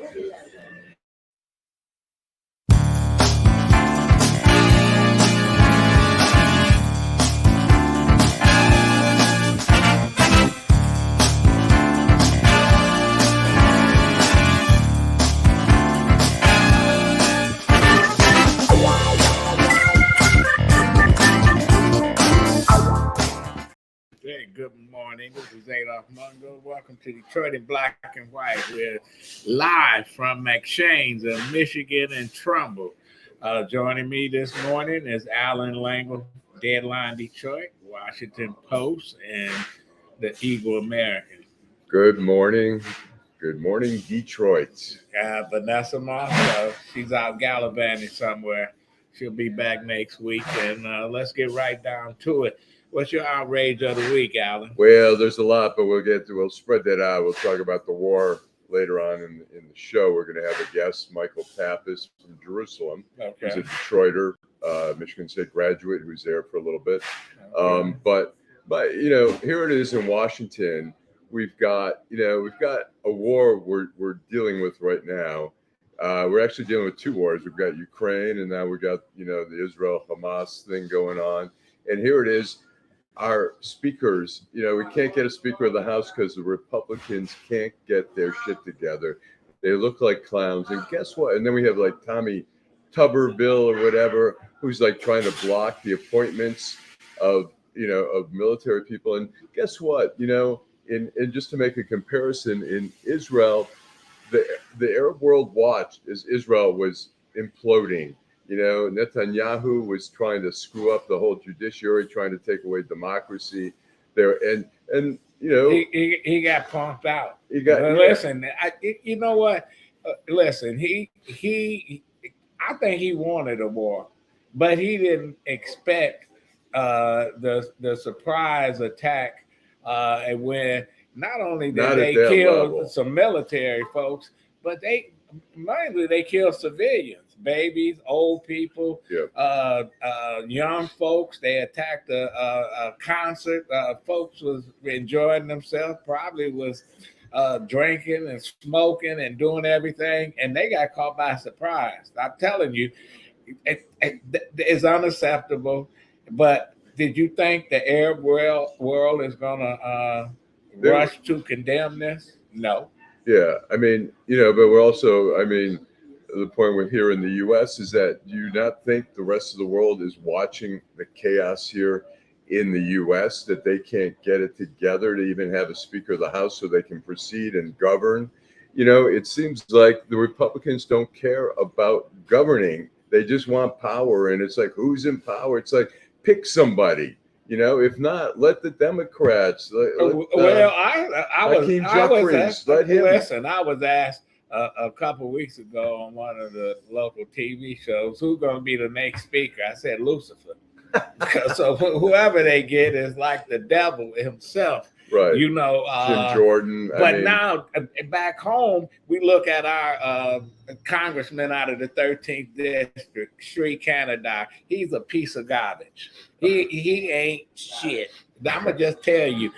Hey, good morning. This is Adolph Mongo. Welcome to Detroit in Black and White. We're live from McShane's of Michigan and Trumbull. Joining me this morning is Allan Lengel, Deadline Detroit, Washington Post, and the Eagle American. Good morning. Good morning, Detroit. Vanessa Mongo, she's out gallivanting somewhere. She'll be back next week, and let's get right down to it. What's your outrage of the week, Allan? Well, there's a lot, but we'll spread that out. We'll talk about the war later on in the show. We're going to have a guest, Michael Pappas from Jerusalem. Okay. He's a Detroiter, Michigan State graduate who's there for a little bit. Okay. But here it is in Washington. We've got a war we're dealing with right now. We're actually dealing with two wars. We've got Ukraine, and now we've got the Israel-Hamas thing going on. And here it is. Our speakers, we can't get a Speaker of the House because the Republicans can't get their shit together. They look like clowns. And guess what? And then we have like Tommy Tuberville or whatever, who's like trying to block the appointments of military people. And guess what? And just to make a comparison, in Israel, the Arab world watched as Israel was imploding. Netanyahu was trying to screw up the whole judiciary, trying to take away democracy there. And he got pumped out. Listen, you know what? Listen, I think he wanted a war, but he didn't expect the surprise attack, and when not only did they kill some military folks, but mainly they killed civilians. Babies, old people, young folks. They attacked a concert. Folks was enjoying themselves, probably was drinking and smoking and doing everything, and they got caught by surprise. I'm telling you, it's unacceptable. But did you think the Arab world is going to rush to condemn this? No. Yeah, but we're also, the point we're here in the U.S. is that do you not think the rest of the world is watching the chaos here in the U.S., that they can't get it together to even have a Speaker of the House so they can proceed and govern? It seems like the Republicans don't care about governing. They just want power. And it's like, who's in power? It's like, pick somebody. If not, let the Democrats. I was asked a couple of weeks ago on one of the local TV shows, who's going to be the next speaker? I said Lucifer. So whoever they get is like the devil himself. Right. Jim Jordan. Now back home, we look at our congressman out of the 13th district, Sri Canada. He's a piece of garbage. He ain't shit. I'm gonna just tell you,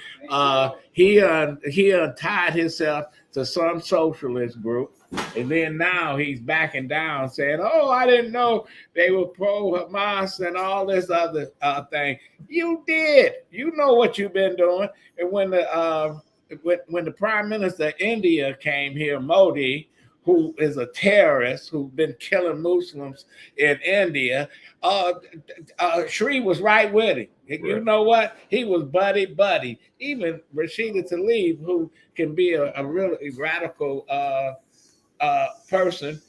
he untied himself to some socialist group, and then now he's backing down, saying, "Oh, I didn't know they were pro-Hamas and all this other thing." You did. You know what you've been doing. And when the Prime Minister of India came here, Modi, who is a terrorist who's been killing Muslims in India, Sri was right with him. Right. You know what? He was buddy. Even Rashida Tlaib, who can be a really radical person,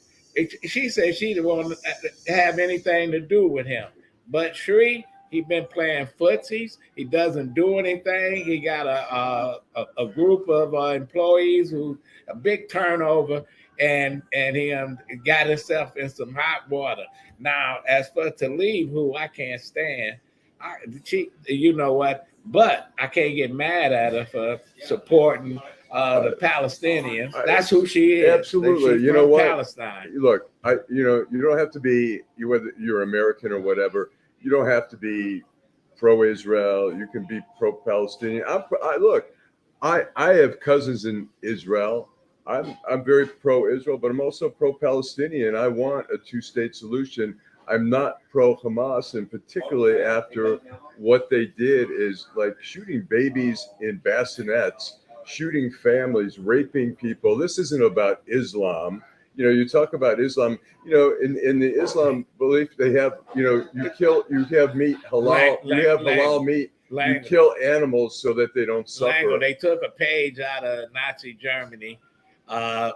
she said she didn't want to have anything to do with him. But Sri, he been playing footsies. He doesn't do anything. He got a group of employees who a big turnover. And he got himself in some hot water. Now, as for Tlaib, who I can't stand, you know what? But I can't get mad at her for supporting the Palestinians. That's who she is. Absolutely. You know what? Palestine. Look, you don't have to be, whether you're American or whatever, you don't have to be pro-Israel. You can be pro-Palestinian. I have cousins in Israel. I'm very pro-Israel, but I'm also pro-Palestinian. I want a two-state solution. I'm not pro-Hamas, and particularly after what they did is like shooting babies in bassinets, shooting families, raping people. This isn't about Islam. You know, you talk about Islam, you know, in the Islam belief, they have, you know, you have meat halal, you have halal meat, you kill animals so that they don't suffer. They took a page out of Nazi Germany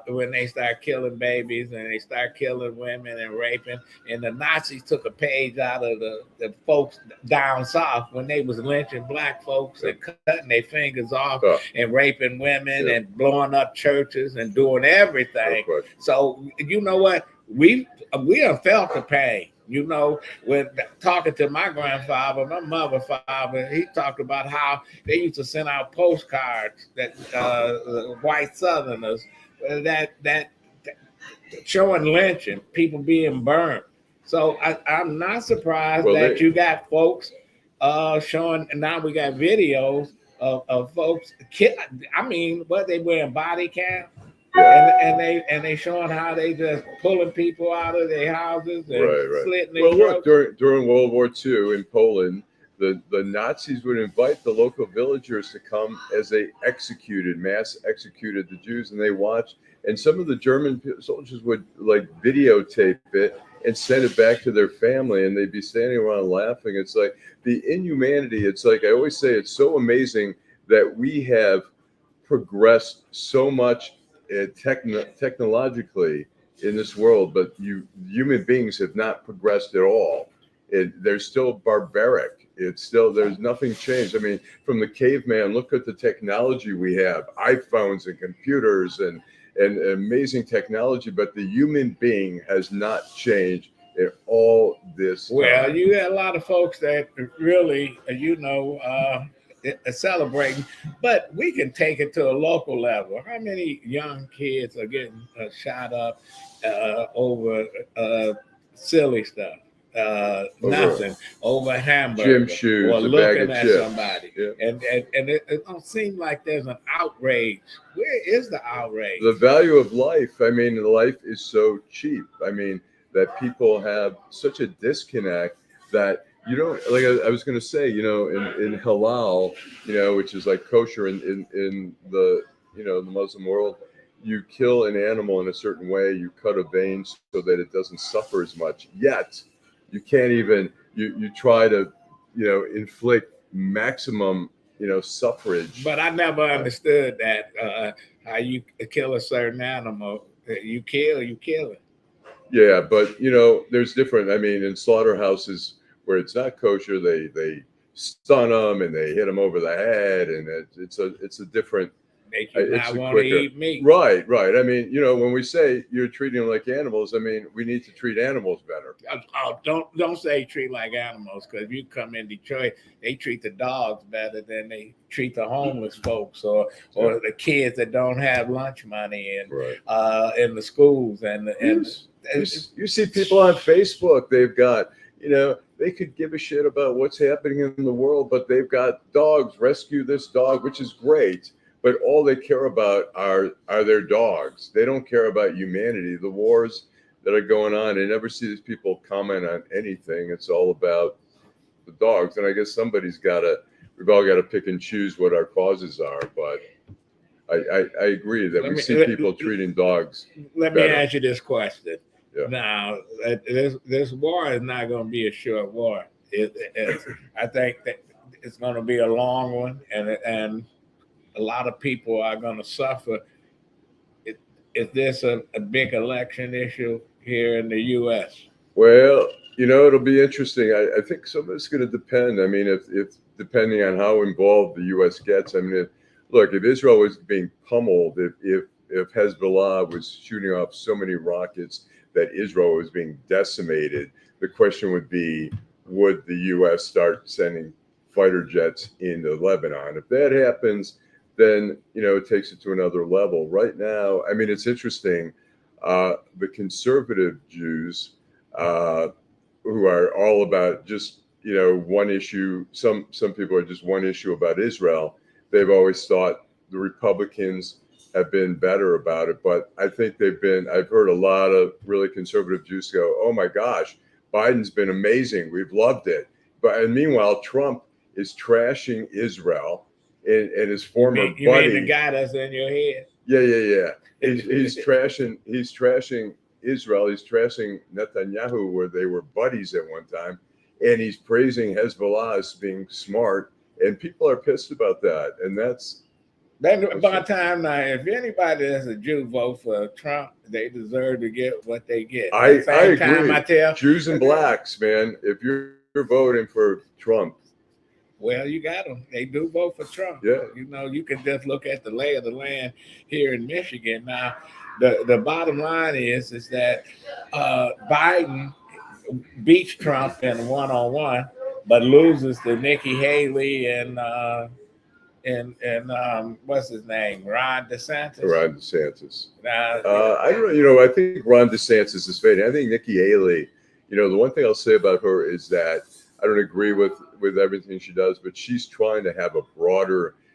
when they start killing babies and they start killing women and raping. And the Nazis took a page out of the folks down south when they was lynching black folks and cutting their fingers off and raping women and blowing up churches and doing everything. So you know what? We have felt the pain. You know, when talking to my grandfather, my mother's father, he talked about how they used to send out postcards that white Southerners that showing lynching, people being burned. So I'm not surprised that you got folks showing, and now we got videos of folks. I mean, what they wearing body cam. And they showing how they just pulling people out of their houses and slitting their throats. Look, during World War II in Poland, the Nazis would invite the local villagers to come as they mass executed the Jews, and they watched. And some of the German soldiers would like videotape it and send it back to their family, and they'd be standing around laughing. It's like the inhumanity. It's like I always say, it's so amazing that we have progressed so much technologically in this world, but human beings have not progressed at all. They're still barbaric. There's nothing changed. I mean, from the caveman, look at the technology we have, iPhones and computers and amazing technology, but the human being has not changed in all this time. Well, you got a lot of folks that really, celebrating, but we can take it to a local level. How many young kids are getting shot up over silly stuff? Nothing over hamburger gym shoes, or looking at somebody, and it don't seem like there's an outrage. Where is the outrage? The value of life. I mean, life is so cheap. I mean, that people have such a disconnect that you don't, like I was going to say, you know, in halal, you know, which is like kosher in the, you know, the Muslim world, you kill an animal in a certain way, you cut a vein so that it doesn't suffer as much. Yet you can't even, you try to, you know, inflict maximum, you know, suffrage. But I never understood that, how you kill a certain animal, you kill it. Yeah, but you know, there's different. I mean, in slaughterhouses where it's not kosher, they stun them and they hit them over the head, and it's a different. Make you not want to eat meat. Right. I mean, you know, when we say you're treating them like animals, I mean, we need to treat animals better. Oh, don't say treat like animals, because if you come in Detroit, they treat the dogs better than they treat the homeless folks or the kids that don't have lunch money and in the schools and you see people on Facebook, they've got, you know, they could give a shit about what's happening in the world, but they've got dogs, rescue this dog, which is great. But all they care about are their dogs. They don't care about humanity. The wars that are going on, I never see these people comment on anything. It's all about the dogs. And I guess we've all got to pick and choose what our causes are. But I agree that we see people treating dogs. Let me ask you this question. Yeah. Now, this war is not going to be a short war. I think that it's going to be a long one, and a lot of people are going to suffer. Is this a big election issue here in the U.S.? Well, you know, it'll be interesting. I think some of it's going to depend. I mean, if depending on how involved the U.S. gets. I mean, if Israel was being pummeled, if Hezbollah was shooting off so many rockets that Israel was being decimated, the question would be, would the U.S. start sending fighter jets into Lebanon? If that happens, then, you know, it takes it to another level. Right now, I mean, it's interesting. The conservative Jews, who are all about just, you know, one issue. Some people are just one issue about Israel. They've always thought the Republicans have been better about it. But I think I've heard a lot of really conservative Jews go, oh my gosh, Biden's been amazing. We've loved it. And meanwhile, Trump is trashing Israel and his former buddy. You mean the guy that's in your head? Yeah. He's trashing Israel. He's trashing Netanyahu, where they were buddies at one time. And he's praising Hezbollah as being smart. And people are pissed about that. And that's by time now, if anybody that's a Jew vote for Trump, they deserve to get what they get. I agree. I tell Jews and blacks, man, if you're voting for Trump, well, you got them. They do vote for Trump. Yeah. You know, you can just look at the lay of the land here in Michigan. Now, the bottom line is that Biden beats Trump in one-on-one, but loses to Nikki Haley and what's his name? Ron DeSantis. Ron DeSantis. I don't know. I think Ron DeSantis is fading. I think Nikki Haley, the one thing I'll say about her is that I don't agree with everything she does, but she's trying to have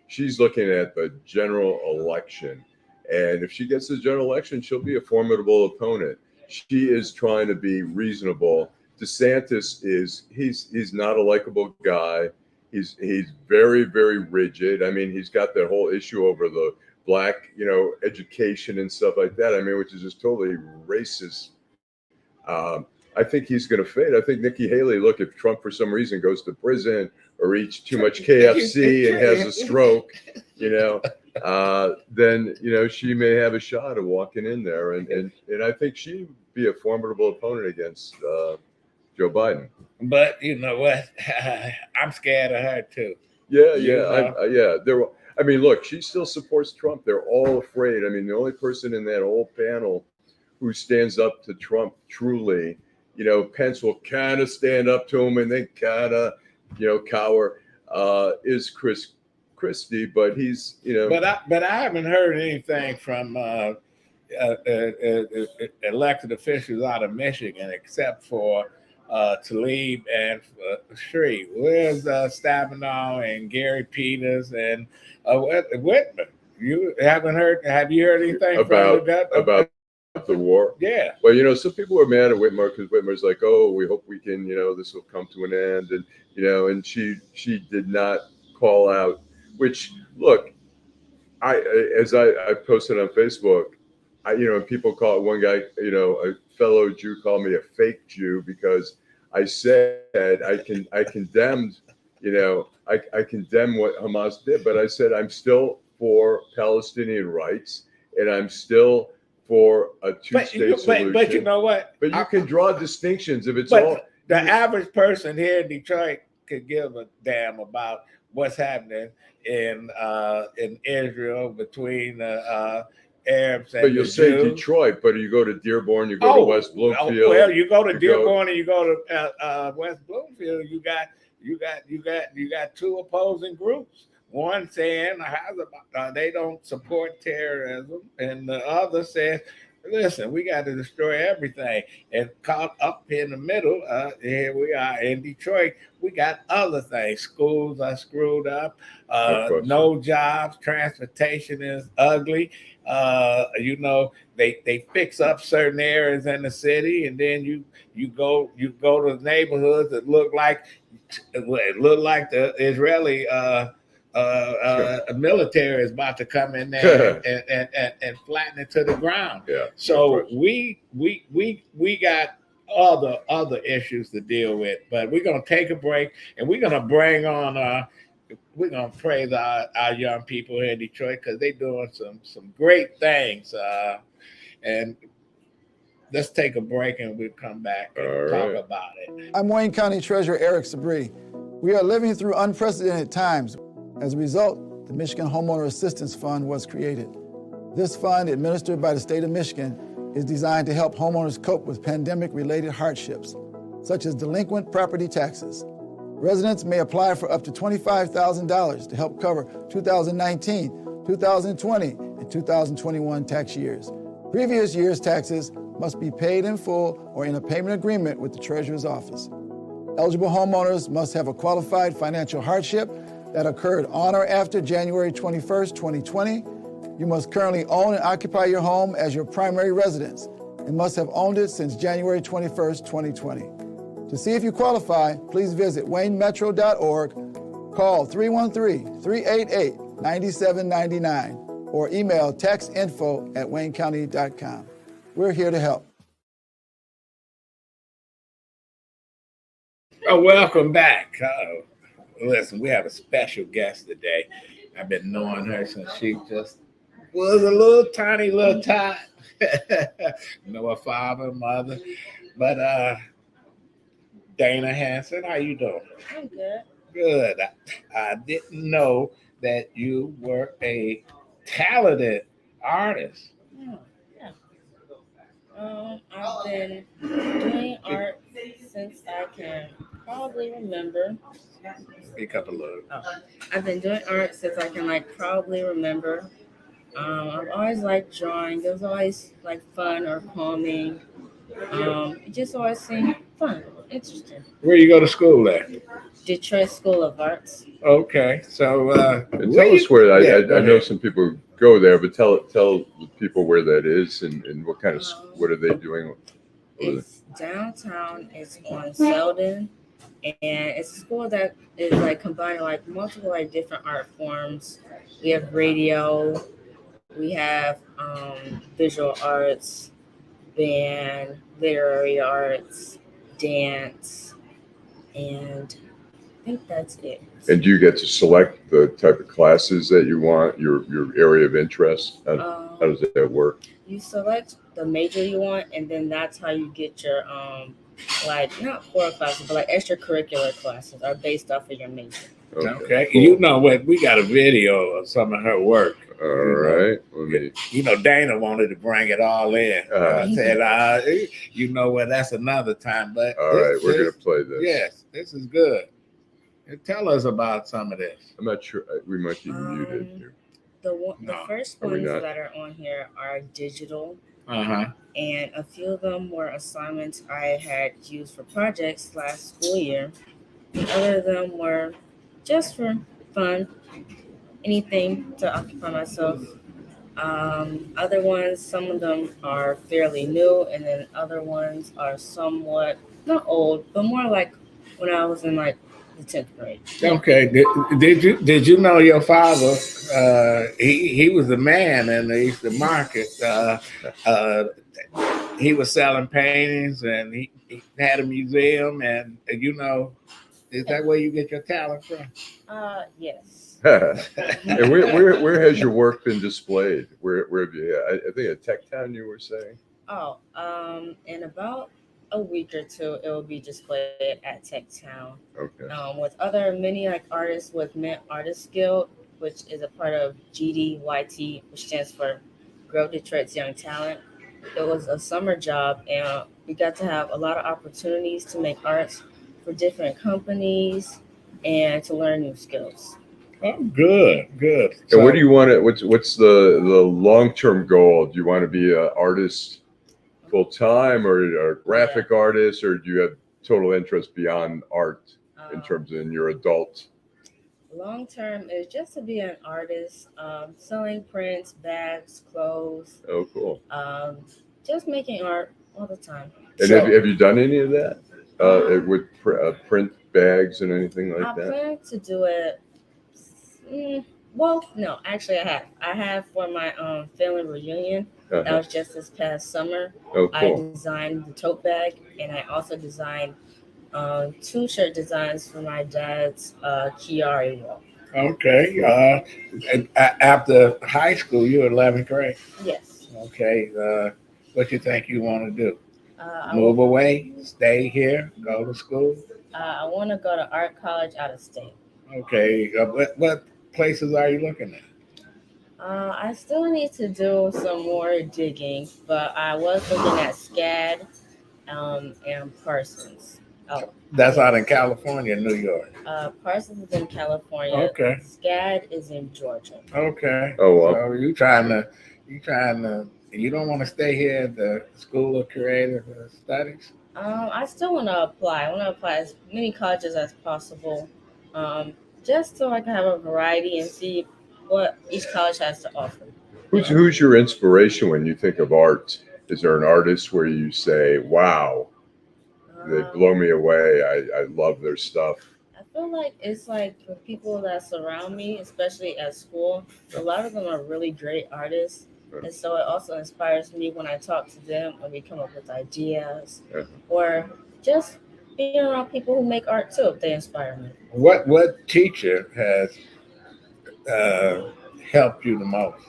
she's looking at the general election. And if she gets the general election, she'll be a formidable opponent. She is trying to be reasonable. DeSantis he's not a likable guy. He's very, very rigid. I mean, he's got that whole issue over the black, education and stuff like that. I mean, which is just totally racist. I think he's going to fade. I think Nikki Haley, look, if Trump for some reason goes to prison or eats too much KFC and has a stroke, then, she may have a shot of walking in there. And I think she'd be a formidable opponent against Joe Biden. But you know what? I'm scared of her too. Yeah. Look, she still supports Trump. They're all afraid. I mean, the only person in that whole panel who stands up to Trump truly, Pence will kind of stand up to him and then kind of, cower, is Chris Christie. But he's, But I haven't heard anything from elected officials out of Michigan except for Tlaib and Shreve. Where's Stabenow and Gary Peters and Whitman? You haven't heard? Have you heard anything about the war? Yeah. Well, some people were mad at Whitmer because Whitmer's like, oh, we hope we can, this will come to an end, and and she did not call out. Which, look, I posted on Facebook, people call it, one guy, a fellow Jew called me a fake Jew because I said I condemned, I condemn what Hamas did, but I said I'm still for Palestinian rights and I'm still for a two-state solution. But you know what? But you can draw distinctions if it's all. The average person here in Detroit could give a damn about what's happening in Israel between Arabs and but you'll say Jews. Detroit, but you go to Dearborn, you go to West Bloomfield. Well, you go to Dearborn and you go to West Bloomfield. You got two opposing groups. One saying they don't support terrorism, and the other says, "Listen, we got to destroy everything." And caught up in the middle, here we are in Detroit. We got other things. Schools are screwed up. No jobs. Transportation is ugly. They fix up certain areas in the city, and then you go to neighborhoods that look like the Israeli military is about to come in there and flatten it to the ground. Yeah. So we got other issues to deal with, but we're gonna take a break and we're gonna bring on we're gonna praise our young people here in Detroit because they're doing some great things. And let's take a break and we'll come back and talk about it. I'm Wayne County Treasurer Eric Sabri. We are living through unprecedented times. As a result, the Michigan Homeowner Assistance Fund was created. This fund, administered by the state of Michigan, is designed to help homeowners cope with pandemic-related hardships, such as delinquent property taxes. Residents may apply for up to $25,000 to help cover 2019, 2020, and 2021 tax years. Previous year's taxes must be paid in full or in a payment agreement with the Treasurer's Office. Eligible homeowners must have a qualified financial hardship that occurred on or after January 21st, 2020, You must currently own and occupy your home as your primary residence and must have owned it since January 21st, 2020. To see if you qualify, please visit waynemetro.org, call 313-388-9799, or email taxinfo@waynecounty.com. We're here to help. Oh, welcome back. Listen, we have a special guest today. I've been knowing her since she just was a little tiny little tot. Know her father, mother. But Dana Hanson, how you doing? I'm good. Good. I didn't know that you were a talented artist. Yeah. I've been doing art since I can probably remember. Speak up a little. I've been doing art since I can probably remember. I've always liked drawing. It was always fun or calming. It just always seemed fun, interesting. Where you go to school at? Detroit School of Arts. Okay, so tell us where. I know some people go there, but tell the people where that is and what kind of what are they doing? It's downtown. It's on Selden, and it's a school that is combining multiple different art forms. We have radio, we have visual arts, band, literary arts, dance, and I think that's it. And do you get to select the type of classes that you want, your area of interest? How does that work? You select the major you want, and then that's how you get your not core classes, but extracurricular classes are based off of your major. Okay. Cool. You know what? We got a video of some of her work. All right. Dana wanted to bring it all in. I said, you know what? That's another time. But all right, we're going to play this. Yes, this is good. Tell us about some of this. I'm not sure. We might be muted here. The first ones that are on here are digital. And a few of them were assignments I had used for projects last school year. The other of them were just for fun, anything to occupy myself. Other ones, some of them are fairly new, and then other ones are somewhat not old, but more like when I was in the 10th grade. Okay. Did you know your father? He was the man in the Eastern Market. He was selling paintings, and he had a museum, and is that where you get your talent from? Yes. And where has your work been displayed? Where have you? I think at Tech Town you were saying. Oh, in about a week or two, it will be displayed at Tech Town. Okay. With many artists with Mint Artists Guild, which is a part of GDYT, which stands for Grow Detroit's Young Talent. It was a summer job, and we got to have a lot of opportunities to make arts for different companies and to learn new skills. Oh, good. And what do you want to? What's the long-term goal? Do you want to be an artist full time, or a graphic artist, or do you have total interest beyond art in terms of your adult? Long term is just to be an artist, selling prints, bags, clothes. Oh, cool. Just making art all the time. And have you done any of that with print bags and anything like that? I plan to do it. Well, no, actually I have for my family reunion. That was just this past summer. Oh, cool. I designed the tote bag, and I also designed 2 shirt designs for my dad's Chiari wall. Okay. After high school, you were 11th grade. Yes. Okay. What you think you want to do? Move away, stay here, go to school? I want to go to art college out of state. Okay. What places are you looking at? I still need to do some more digging, but I was looking at SCAD and Parsons. Oh, that's out in California, New York. Parsons is in California. Okay. SCAD is in Georgia. Okay. Oh, wow. So you don't want to stay here at the School of Creative Studies? I still want to apply. I want to apply as many colleges as possible, just so I can have a variety and see what each college has to offer. Who's your inspiration when you think of art? Is there an artist where you say, "Wow, they blow me away. I love their stuff"? I feel like it's like the people that surround me, especially at school, a lot of them are really great artists. And so it also inspires me when I talk to them and we come up with ideas or just being around people who make art too. They inspire me. What teacher has helped you the most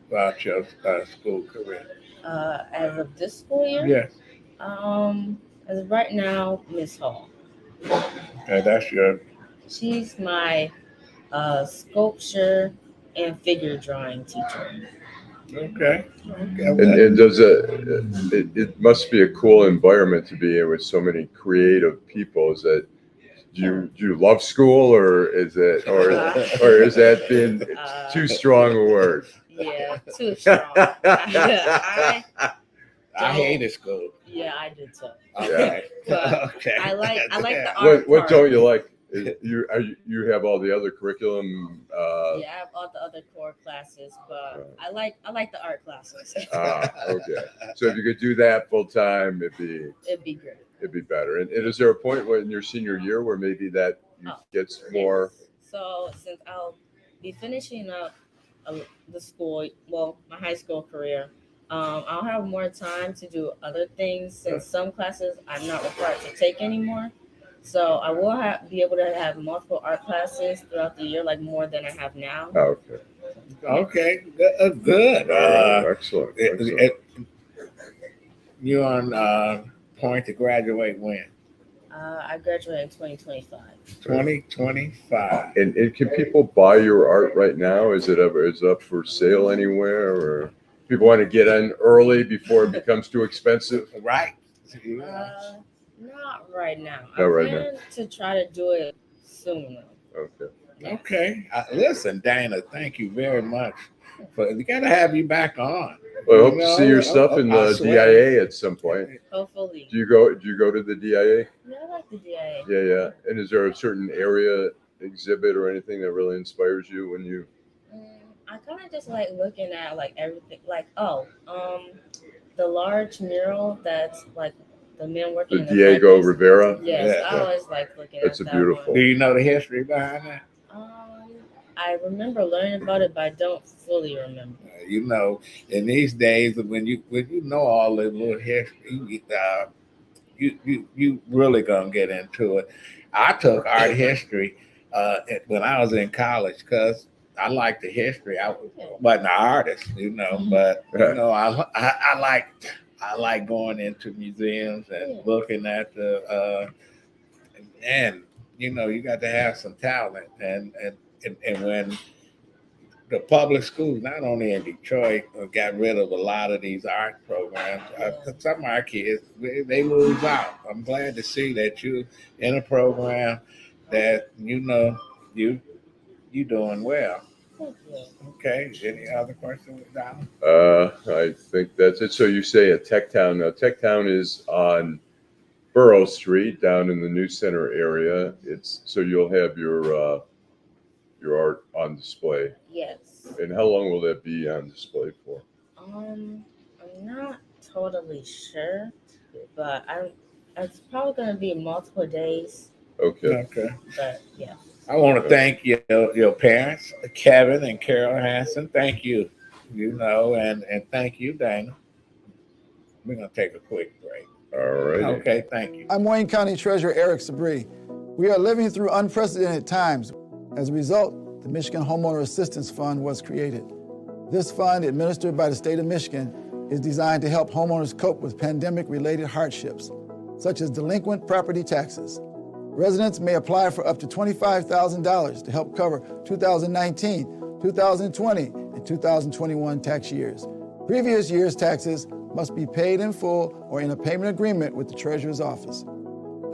about your school career? As of this school year? Yes. As of right now, Miss Hall. Okay, that's your. She's my sculpture and figure drawing teacher. Okay. And does it must be a cool environment to be in with so many creative people. Is that do you love school, or is that being too strong a word? Yeah, too strong. I hated school. Yeah, I did too. Okay. But okay. I like the art. What don't you like? You have all the other curriculum. Yeah, I have all the other core classes, but I like the art classes. Okay. So if you could do that full time, it'd be great. It'd be better. And is there a point in your senior year where maybe that gets more? Yes. So since I'll be finishing up the school, well, my high school career, I'll have more time to do other things since some classes I'm not required to take anymore. So I will be able to have multiple art classes throughout the year, like more than I have now. Okay. Okay. Good. Excellent. You're on point to graduate when? I graduate in 2025. 2025. And can people buy your art right now? Is it up for sale anywhere, or people want to get in early before it becomes too expensive? Right. Not right now. Not right now. I plan to try to do it soon. Okay. Listen, Dana, thank you very much. We got to have you back on. Well, I hope to see your stuff in the DIA at some point. Hopefully. Do you go to the DIA? Yeah, I like the DIA. Yeah. And is there a certain area, exhibit, or anything that really inspires you when you? I kind of just like looking at like everything. Like the large mural that's like the men working. The Diego factories. Rivera. Yes, I always like looking at that. That's beautiful. Do you know the history behind that? I remember learning about it, but I don't fully remember. You know, in these days, when you know all the little history, you really gonna get into it. I took art history when I was in college because I liked the history. I wasn't an artist, but I like going into museums and looking at and you got to have some talent and when the public schools, not only in Detroit, got rid of a lot of these art programs, some of our kids, they lose out. I'm glad to see that you in a program that you doing well. Okay. Any other questions, Donald? I think that's it. So you say a Tech Town. Now, Tech Town is on Borough Street down in the New Center area. So you'll have your art on display. Yes. And how long will that be on display for? I'm not totally sure, but it's probably going to be multiple days. Okay. But yeah. I want to thank your parents, Kevin and Carol Hanson. Thank you, and thank you, Dana. We're going to take a quick break. All right. Okay, thank you. I'm Wayne County Treasurer Eric Sabri. We are living through unprecedented times. As a result, the Michigan Homeowner Assistance Fund was created. This fund, administered by the state of Michigan, is designed to help homeowners cope with pandemic-related hardships, such as delinquent property taxes. Residents may apply for up to $25,000 to help cover 2019, 2020, and 2021 tax years. Previous year's taxes must be paid in full or in a payment agreement with the Treasurer's office.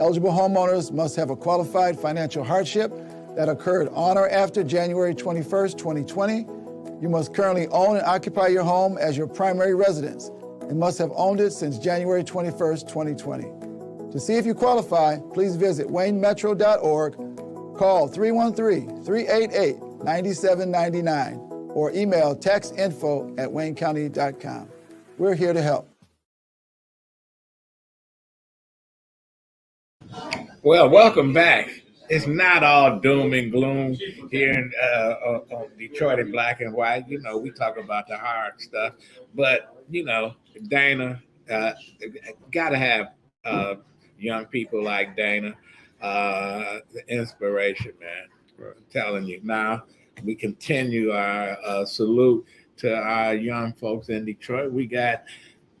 Eligible homeowners must have a qualified financial hardship that occurred on or after January 21st, 2020. You must currently own and occupy your home as your primary residence and must have owned it since January 21st, 2020. To see if you qualify, please visit waynemetro.org, call 313-388-9799, or email taxinfo@waynecounty.com. We're here to help. Well, welcome back. It's not all doom and gloom here in on Detroit in black and white. You know, we talk about the hard stuff, but you know, Dana, got to have young people like Dana, the inspiration, man. I'm telling you. Now we continue our salute to our young folks in Detroit. We got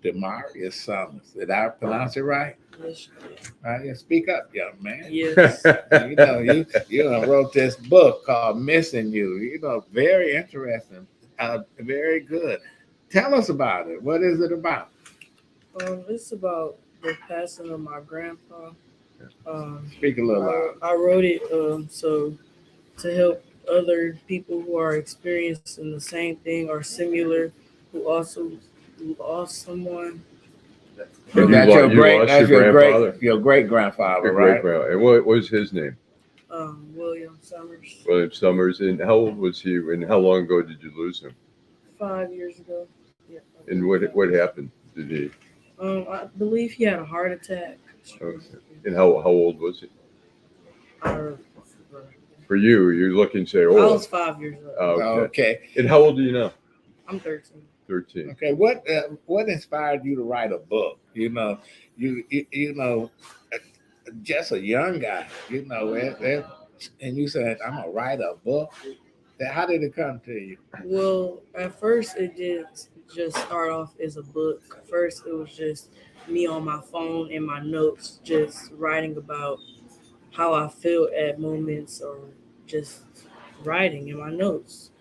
Damarius Summers. Did I pronounce it right? Yeah, speak up, young man. Yes. You know, you wrote this book called Missing You. You know, very interesting, very good. Tell us about it. What is it about? It's about the passing of my grandpa. Speak a little loud. I wrote it so to help other people who are experiencing the same thing or similar, who also lost someone. That's your great grandfather, right? And what was his name? William Summers. William Summers. And how old was he? And how long ago did you lose him? 5 years ago. Yeah. And what happened? Did he? I believe he had a heart attack. Okay. And how old was he? For you, you're looking to say, I was 5 years old. Okay. And how old are you now? I'm 13. 13. Okay. What inspired you to write a book? You know, you know, just a young guy. You know, and you said, "I'm gonna write a book." How did it come to you? Well, at first it did just start off as a book. First, it was just me on my phone and my notes, just writing about how I feel at moments, or just writing in my notes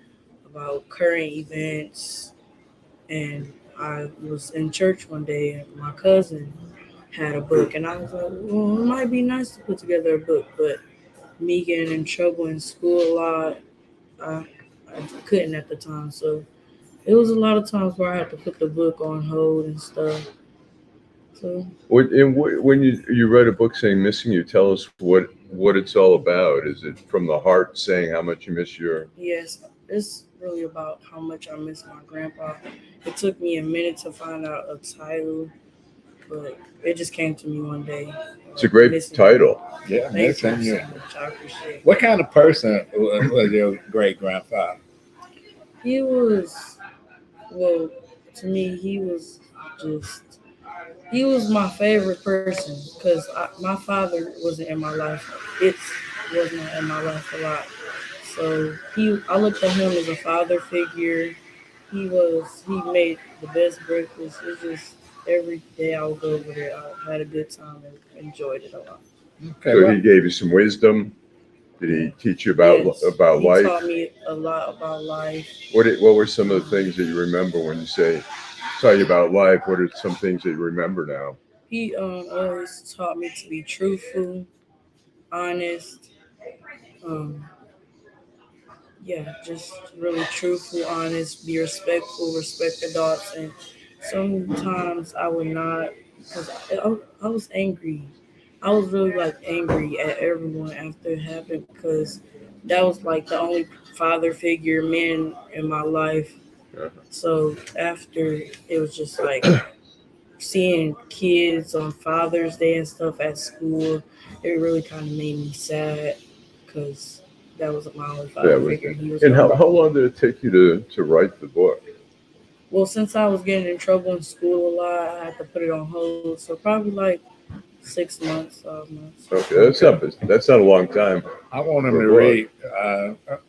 about current events. And I was in church one day and my cousin had a book, and I was like, well, it might be nice to put together a book, but me getting in trouble in school a lot, I couldn't at the time. So it was a lot of times where I had to put the book on hold and stuff. So when you read a book saying Missing You, tell us what it's all about. Is it from the heart saying how much you miss your... Yes, it's really about how much I miss my grandpa. It took me a minute to find out a title, but it just came to me one day. It's a great title. Yeah, thank you so much. I appreciate it. What kind of person was your great grandfather? He was, well, to me, he was my favorite person, because my father wasn't in my life. It was not in my life a lot. So I looked at him as a father figure. He made the best breakfast. It's just every day I would go over there, I had a good time and enjoyed it a lot. Okay, so he gave you some wisdom. Did he teach you about life? He taught me a lot about life. What were some of the things that you remember when you say, tell you about life? What are some things that you remember now? He always taught me to be truthful, honest. Just really truthful, honest, be respectful, respect adults. And sometimes I would not, because I was angry. I was really angry at everyone after it happened, because that was the only father figure man in my life. So after, it was just seeing kids on Father's Day and stuff at school, it really kind of made me sad, because that was my only father figure. And how long did it take you to write the book? Well, since I was getting in trouble in school a lot, I had to put it on hold. So probably 6 months, 12 months. Okay, that's not a long time. I want him to read.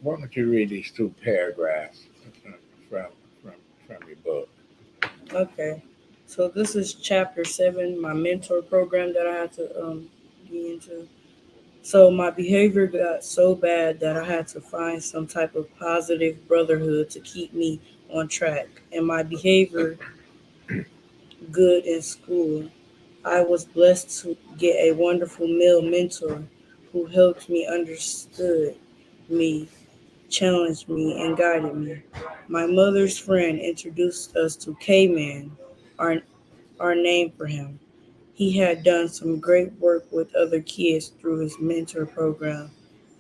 Why don't you read these 2 paragraphs from your book? Okay. So this is chapter 7, my mentor program that I had to get into. So my behavior got so bad that I had to find some type of positive brotherhood to keep me on track. And my behavior good in school. I was blessed to get a wonderful male mentor who helped me, understood me, challenged me, and guided me. My mother's friend introduced us to K-Man, our name for him. He had done some great work with other kids through his mentor program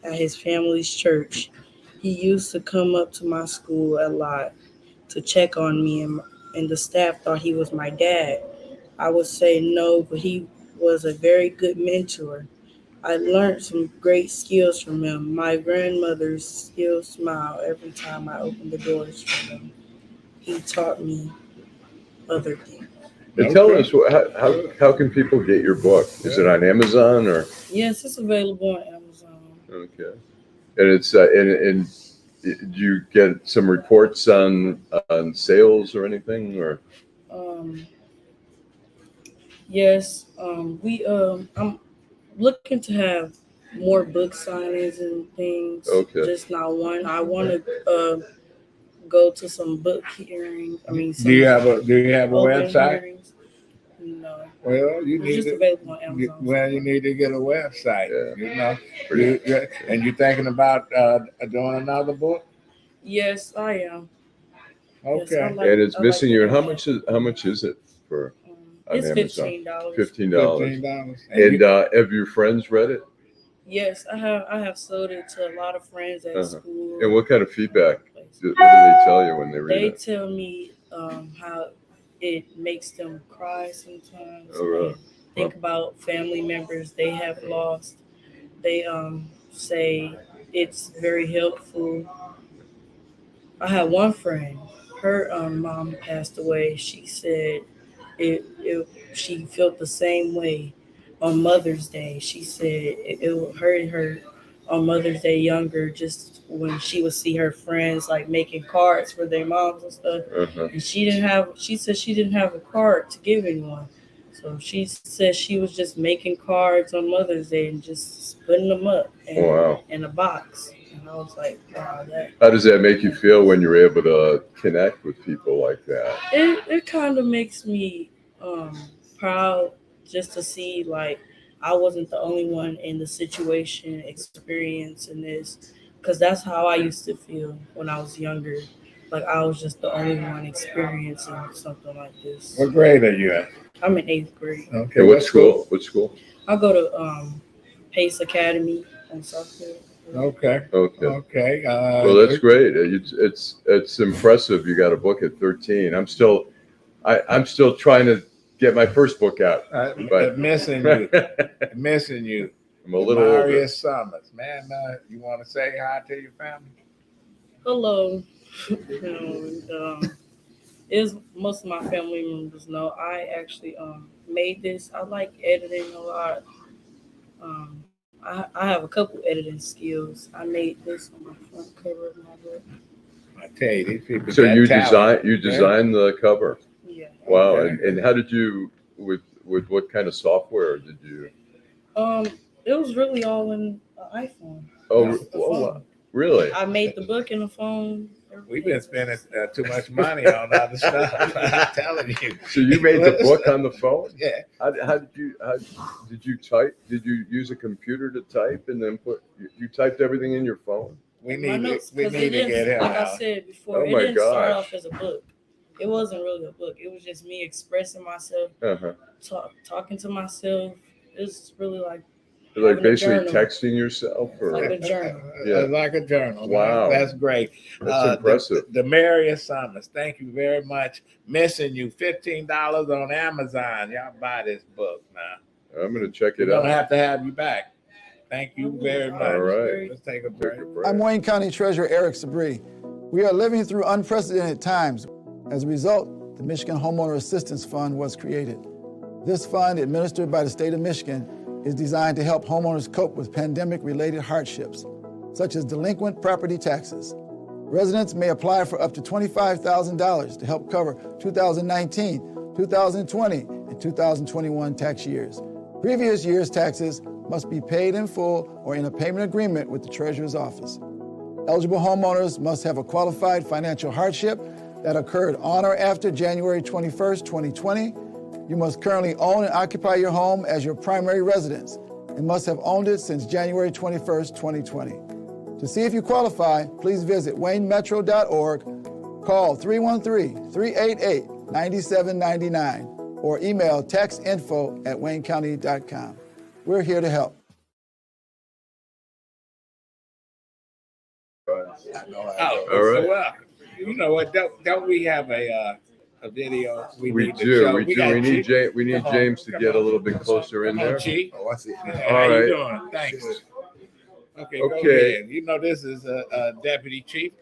at his family's church. He used to come up to my school a lot to check on me, and the staff thought he was my dad. I would say no, but he was a very good mentor. I learned some great skills from him. My grandmother still smile every time I open the doors for them. He taught me other things. And tell us, how can people get your book? Is it on Amazon or? Yes, it's available on Amazon. Okay. And it's and do you get some reports on sales or anything or? Yes, I'm looking to have more book signings and things. Okay. Just not one. I want to go to some book hearings. I mean, some do you have a open website? hearings. No. Well, you It's need just to. available on Amazon. Well, you need to get a website. Yeah. And you're thinking about doing another book. Yes, I am. Okay. Yes, And it's missing you. And how much is it for? It's Amazon? $15. $15. And have your friends read it? Yes, I have sold it to a lot of friends at school. And what kind of feedback? What do they tell you when they read it? They tell me how it makes them cry sometimes. Oh, really? Think about family members they have lost. They say it's very helpful. I had one friend. Her mom passed away. She said she felt the same way on Mother's Day. She said it hurt her on Mother's Day younger, just when she would see her friends like making cards for their moms and stuff. And she said she didn't have a card to give anyone. So she said she was just making cards on Mother's Day and just putting them up in a box. And I was like, wow, how does that make you feel when you're able to connect with people like that? It kind of makes me proud just to see like I wasn't the only one in the situation experiencing this, because that's how I used to feel when I was younger. Like I was just the only one experiencing something like this. What grade are you at? I'm in 8th grade. Okay. What school? What school? I go to Pace Academy on Southfield. Okay. Well, that's great. It's impressive. You got a book at 13. I'm still trying to get my first book out. But missing you. I'm a little older. Damarius Summers, man. You want to say hi to your family? Hello. Is most of my family members know I actually made this. I like editing a lot. I have a couple editing skills. I made this on my front cover of my book. I tell you, these people. So you designed the cover. Yeah. Wow. Okay. And how did you with what kind of software did you? It was really all in an iPhone. Oh, wow. Really? I made the book in the phone. We've been spending too much money on other stuff. I'm telling you. So you made the book on the phone? Yeah. How did you type? Did you use a computer to type and then you typed everything in your phone? We need to get him like out. I said before, it didn't start off as a book. It wasn't really a book. It was just me expressing myself, talking to myself. It's really like basically texting yourself, or like a journal. Like a journal. Wow, that's great. That's impressive. Damarius Summers, thank you very much. Missing you. $15 on Amazon. Y'all buy this book now. I'm going to check it We out. don't have to have you back. Thank you very much. All right. Let's take a break. I'm Wayne County Treasurer Eric Sabri. We are living through unprecedented times. As a result, the Michigan Homeowner Assistance Fund was created. This fund, administered by the state of Michigan, is designed to help homeowners cope with pandemic-related hardships, such as delinquent property taxes. Residents may apply for up to $25,000 to help cover 2019, 2020, and 2021 tax years. Previous year's taxes must be paid in full or in a payment agreement with the Treasurer's office. Eligible homeowners must have a qualified financial hardship that occurred on or after January 21st, 2020. You must currently own and occupy your home as your primary residence and must have owned it since January 21st, 2020. To see if you qualify, please visit waynemetro.org, call 313-388-9799, or email taxinfo@waynecounty.com. We're here to help. know how it goes. All right. Well, you know what? Don't we have a video? We need to do. show? We do. got We need Chief. We need Come James on, to come get a on. little bit closer in Come on, there. Chief. Oh, I see. How All you right. doing? Thanks. Okay, go Okay. ahead. You know this is a deputy chief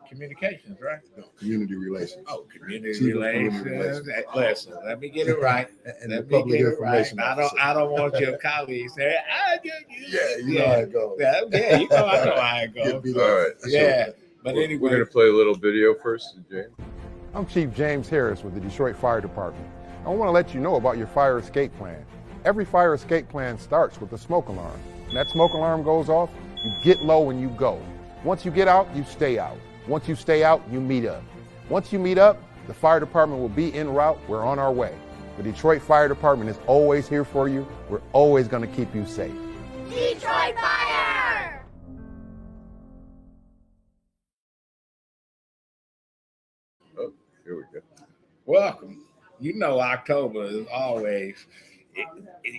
communications, right? No, community relations. Oh, community Chief of relations. Community Relations. Listen, let me get it right. And Let the me public get it information right. officer. I don't want your colleagues saying, You know how it goes. Yeah, you know I know how it Get goes. beat All up. right. Yeah, but We're anyway, going to play a little video first, James. I'm Chief James Harris with the Detroit Fire Department. I want to let you know about your fire escape plan. Every fire escape plan starts with a smoke alarm. When that smoke alarm goes off, you get low and you go. Once you get out, you stay out. Once you stay out, you meet up. Once you meet up, the fire department will be en route. We're on our way. The Detroit Fire Department is always here for you. We're always going to keep you safe. Detroit Fire! Oh, here we go. welcome. You know October is always, it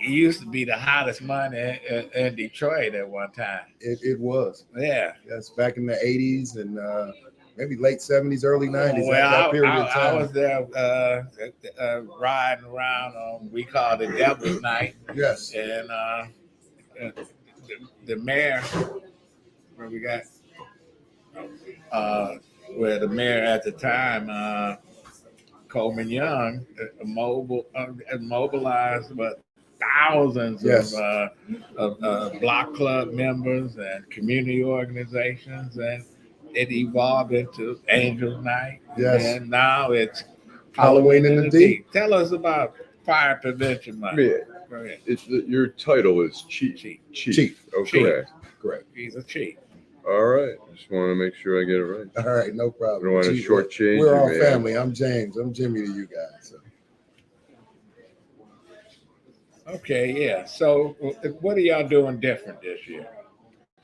used to be the hottest month in Detroit at one time. It was. Yeah. That's back in the 80s and maybe late 70s, early 90s. Well, that period of I time. was there riding around on, we called it Devil's Night. Yes. And the mayor, where we got, where the mayor at the time, Coleman Young, mobilized but thousands Yes. of block club members and community organizations, and it evolved into Angels Night. Yes. And now it's Halloween in the Deep. Tell us about Fire Prevention Month. Yeah. Go ahead. Your title is Chief. Chief. Okay. Correct. He's a chief. All right. Just want to make sure I get it right. All right, no I problem. don't want to Chief, shortchange we're you, all man. family. I'm James. I'm Jimmy to you guys. So. Okay, yeah. So what are y'all doing different this year?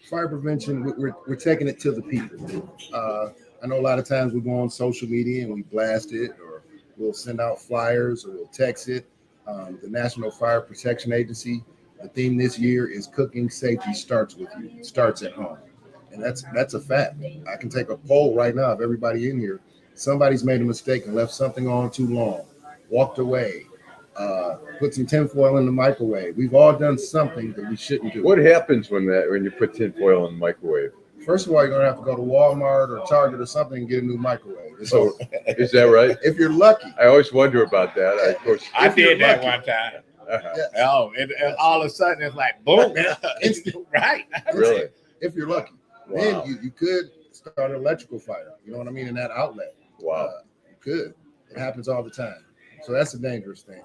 Fire prevention, we're taking it to the people. I know a lot of times we go on social media and we blast it, or we'll send out flyers, or we'll text it. The National Fire Protection Agency, the theme this year is cooking safety starts with you, starts at home. And that's a fact. I can take a poll right now of everybody in here. Somebody's made a mistake and left something on too long, walked away, put some tinfoil in the microwave. We've all done something that we shouldn't do. What happens when you put tinfoil in the microwave? First of all, you're gonna have to go to Walmart or Target or something and get a new microwave. So, is that right? If you're lucky. I always wonder about that. Of course, I did that one time. Yes. Oh, and all of a sudden it's like boom, Instant. right? Really? If you're lucky. Wow. Then you could start an electrical fire. You know what I mean? In that outlet. Wow. You could. It happens all the time. So that's a dangerous thing.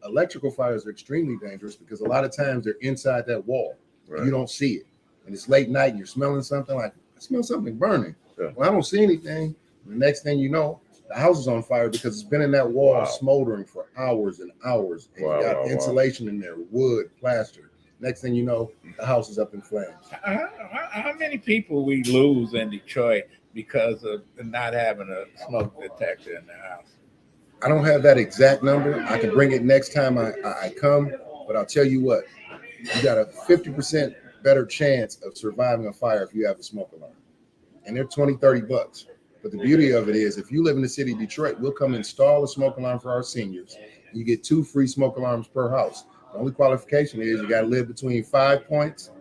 Electrical fires are extremely dangerous because a lot of times they're inside that wall. Right. And you don't see it. And it's late night and you're smelling something like, I smell something burning. Yeah. Well, I don't see anything. The next thing you know, the house is on fire because it's been in that wall Wow. smoldering for hours and hours. And Wow, you got wow, wow. insulation in there, wood, plaster. Next thing you know, the house is up in flames. How many people we lose in Detroit because of not having a smoke detector in the house? I don't have that exact number. I can bring it next time I come, but I'll tell you what, you got a 50% better chance of surviving a fire if you have a smoke alarm. And they're $20-$30. But the beauty of it is if you live in the city of Detroit, we'll come install a smoke alarm for our seniors. You get 2 free smoke alarms per house. The only qualification is you got to live between 5 Points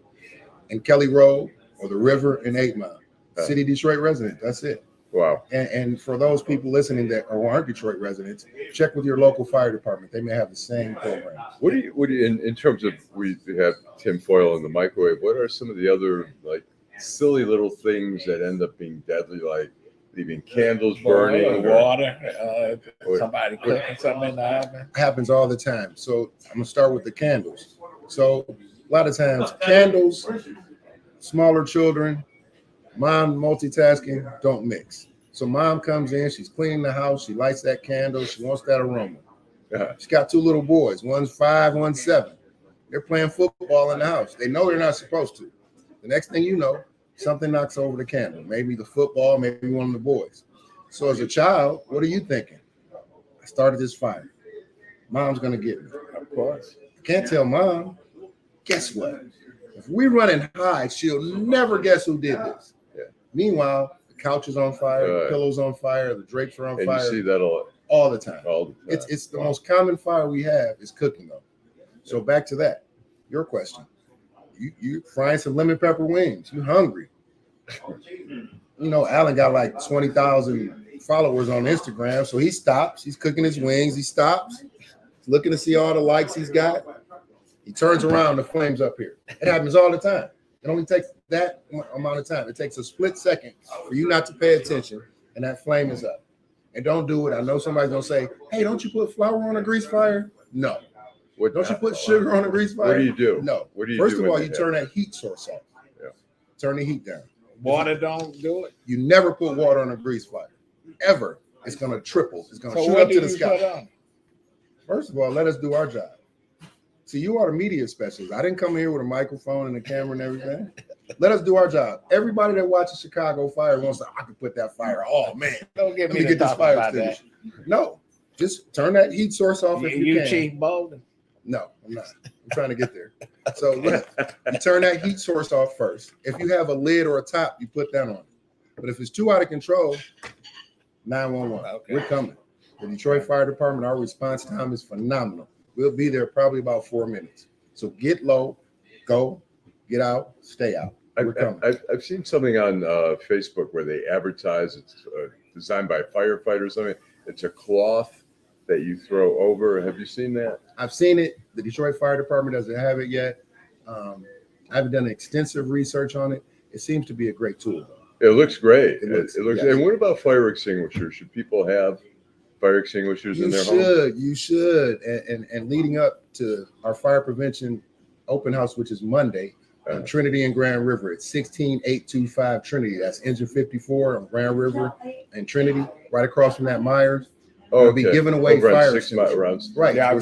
and Kelly Road or the river and 8 Mile. City Detroit resident, that's it. Wow. And for those people listening that aren't Detroit residents, check with your local fire department. They may have the same program. What do you in terms of, we have tinfoil in the microwave, what are some of the other like silly little things that end up being deadly, like leaving candles burning, water, somebody cooking something in the oven? Happens all the time. So I'm gonna start with the candles. So a lot of times candles, smaller children, mom multitasking, don't mix. So mom comes in, she's cleaning the house, she lights that candle, she wants that aroma. She's got 2 little boys, one's 5, one's 7. They're playing football in the house. They know they're not supposed to. The next thing you know, something knocks over the candle. Maybe the football, maybe one of the boys. So as a child, what are you thinking? I started this fire. Mom's gonna get me. Of course. I can't tell mom. Guess what? If we run and hide, she'll never guess who did this. Yeah. Meanwhile, The couch is on fire, the pillows on fire, the drapes are on fire. And you see that all the time. All the time. It's the most common fire we have is cooking though. So back to that, your question. You frying some lemon pepper wings. You hungry? You know, Allan got like 20,000 followers on Instagram, so he stops. He's cooking his wings. He stops. He's looking to see all the likes he's got. He turns around, the flame's up here. It happens all the time. It only takes that amount of time. It takes a split second for you not to pay attention, and that flame is up. And don't do it. I know somebody's gonna say, "Hey, don't you put flour on a grease fire?" No. Don't you put sugar on a grease fire? What do you do? No. What do you First do of all, you turn that heat source off. Yeah. Turn the heat down. Water don't do it. You never put water on a grease fire. Ever. It's gonna triple. It's gonna shoot up to the sky. First of all, let us do our job. See, you are the media specialist. I didn't come here with a microphone and a camera and everything. Let us do our job. Everybody that watches Chicago Fire wants to, I could put that fire. Oh man, don't get me to get this fire about that. No, just turn that heat source off if you can. Chief Bolden? No, I'm not. I'm trying to get there. So look, you turn that heat source off first. If you have a lid or a top, you put that on. But if it's too out of control, 911. Okay. We're coming. The Detroit Fire Department, our response time is phenomenal. We'll be there probably about 4 minutes. So get low, go, get out, stay out. We're coming. I've seen something on Facebook where they advertise it's designed by firefighters. I mean, it's a cloth that you throw over. Have you seen that? I've seen it. The Detroit Fire Department doesn't have it yet. I haven't done extensive research on it. It seems to be a great tool. It looks great. It looks. Yes. And what about fire extinguishers? Should people have fire extinguishers in their home? You should. And leading up to our fire prevention open house, which is Monday, on Trinity and Grand River at 16825 Trinity. That's engine 54 on Grand River and Trinity, right across from that Myers. We'll be giving away fire extinguishers. Right. Y'all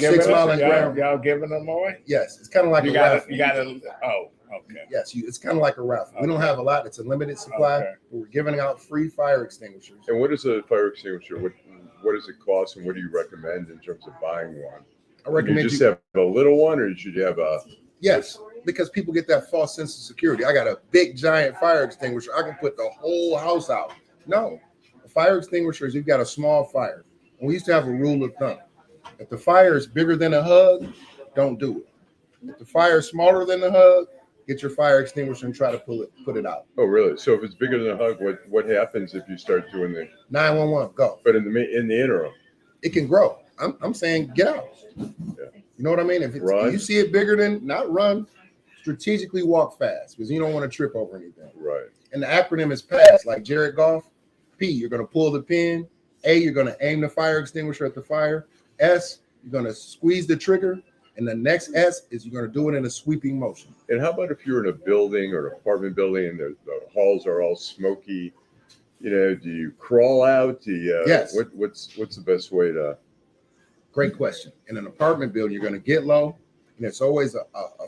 giving them away? Yes. It's kind of like you a raffle. Okay. Yes, it's kind of like a raffle. We don't have a lot. It's a limited supply. Okay. But we're giving out free fire extinguishers. And what is a fire extinguisher? What does it cost, and what do you recommend in terms of buying one? I recommend you just have a little one, or should you have a? Yes, because people get that false sense of security. I got a big giant fire extinguisher. I can put the whole house out. No, a fire extinguisher is you've got a small fire. And we used to have a rule of thumb: if the fire is bigger than a hug, don't do it. If the fire is smaller than the hug, get your fire extinguisher and try to put it out. Oh, really? So if it's bigger than a hug, what happens if you start doing the 911? Go. But in the interim, it can grow. I'm saying get out. Yeah. You know what I mean? If you see it bigger than, not run, strategically walk fast because you don't want to trip over anything. Right. And the acronym is PASS, like Jared Goff. P, you're going to pull the pin. A, you're going to aim the fire extinguisher at the fire. S, you're going to squeeze the trigger. And the next S is you're going to do it in a sweeping motion. And how about if you're in a building or an apartment building and the halls are all smoky? You know, do you crawl out? Do you, yes. What's the best way to? Great question. In an apartment building, you're going to get low, and it's always a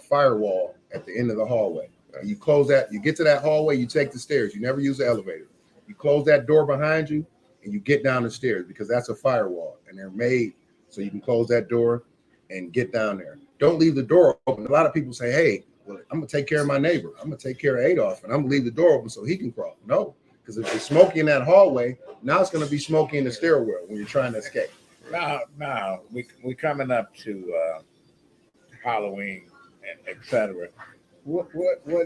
firewall at the end of the hallway. And you close that. You get to that hallway. You take the stairs. You never use the elevator. You close that door behind you, and you get down the stairs because that's a firewall, and they're made so you can close that door and get down there. Don't leave the door open. A lot of people say, hey, well, I'm going to take care of my neighbor. I'm going to take care of Adolph, and I'm going to leave the door open so he can crawl. No, because if it's smoky in that hallway, now it's going to be smoky in the stairwell when you're trying to escape. Now, we coming up to Halloween, etc. What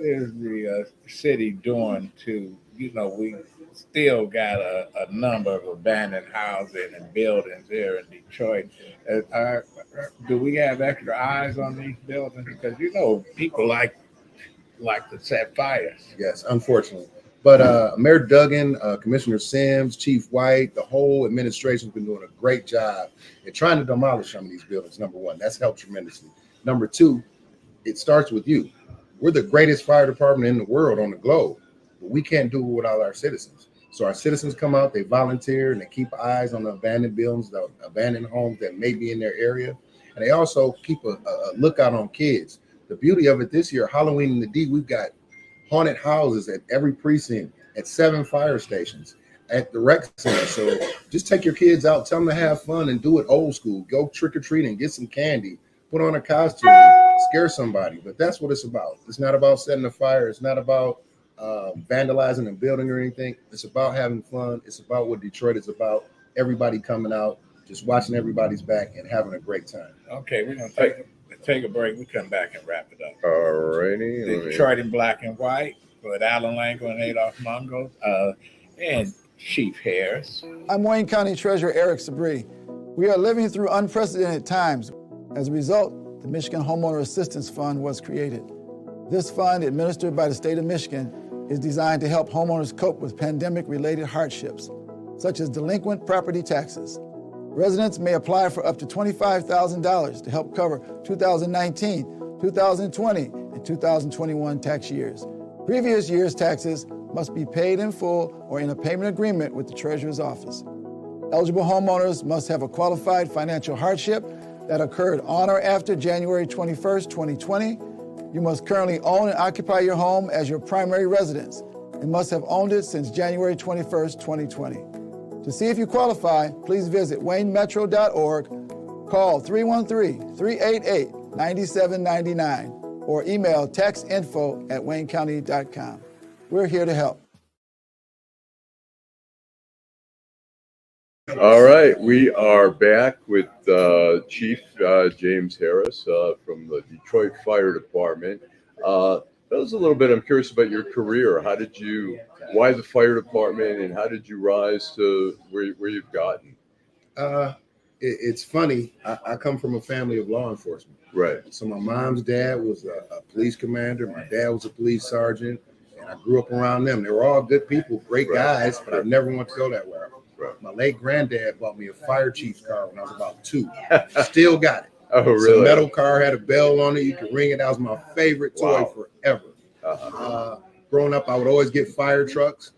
is the city doing to, we still got a number of abandoned housing and buildings here in Detroit. Do we have extra eyes on these buildings? Because people like to set fires. Yes, unfortunately. But Mayor Duggan, Commissioner Sims, Chief White, the whole administration has been doing a great job at trying to demolish some of these buildings. Number one, that's helped tremendously. Number two, it starts with you. We're the greatest fire department in the world on the globe, but we can't do it without our citizens. So our citizens come out, they volunteer, and they keep eyes on the abandoned buildings, the abandoned homes that may be in their area. And they also keep a lookout on kids. The beauty of it this year, Halloween in the D, we've got haunted houses at every precinct, at 7 fire stations, at the rec center. So just take your kids out, tell them to have fun and do it old school. Go trick-or-treating, get some candy, put on a costume, scare somebody. But that's what it's about. It's not about setting a fire. It's not about vandalizing and building or anything. It's about having fun. It's about what Detroit is about. Everybody coming out, just watching everybody's back and having a great time. Okay, we're going to take a break. We come back and wrap it up. All righty. Detroit in black and white with Allan, Lengel, and Adolph Mongo, and Chief Harris. I'm Wayne County Treasurer Eric Sabri. We are living through unprecedented times. As a result, the Michigan Homeowner Assistance Fund was created. This fund, administered by the state of Michigan, is designed to help homeowners cope with pandemic-related hardships, such as delinquent property taxes. Residents may apply for up to $25,000 to help cover 2019, 2020, and 2021 tax years. Previous year's taxes must be paid in full or in a payment agreement with the Treasurer's office. Eligible homeowners must have a qualified financial hardship that occurred on or after January 21st, 2020. You must currently own and occupy your home as your primary residence and must have owned it since January 21st, 2020. To see if you qualify, please visit waynemetro.org, call 313-388-9799, or email taxinfo@waynecounty.com. We're here to help. All right, we are back with Chief James Harris from the Detroit Fire Department. Tell us a little bit. I'm curious about your career. Why the fire department, and how did you rise to where you've gotten? It's funny. I come from a family of law enforcement. Right. So my mom's dad was a police commander. My dad was a police sergeant, and I grew up around them. They were all good people, great guys, but I never wanted to go that way. Right. My late granddad bought me a fire chief's car when I was about 2. Still got it. Oh, really? It's a metal car, had a bell on it. You could ring it. That was my favorite toy forever. Growing up, I would always get fire trucks.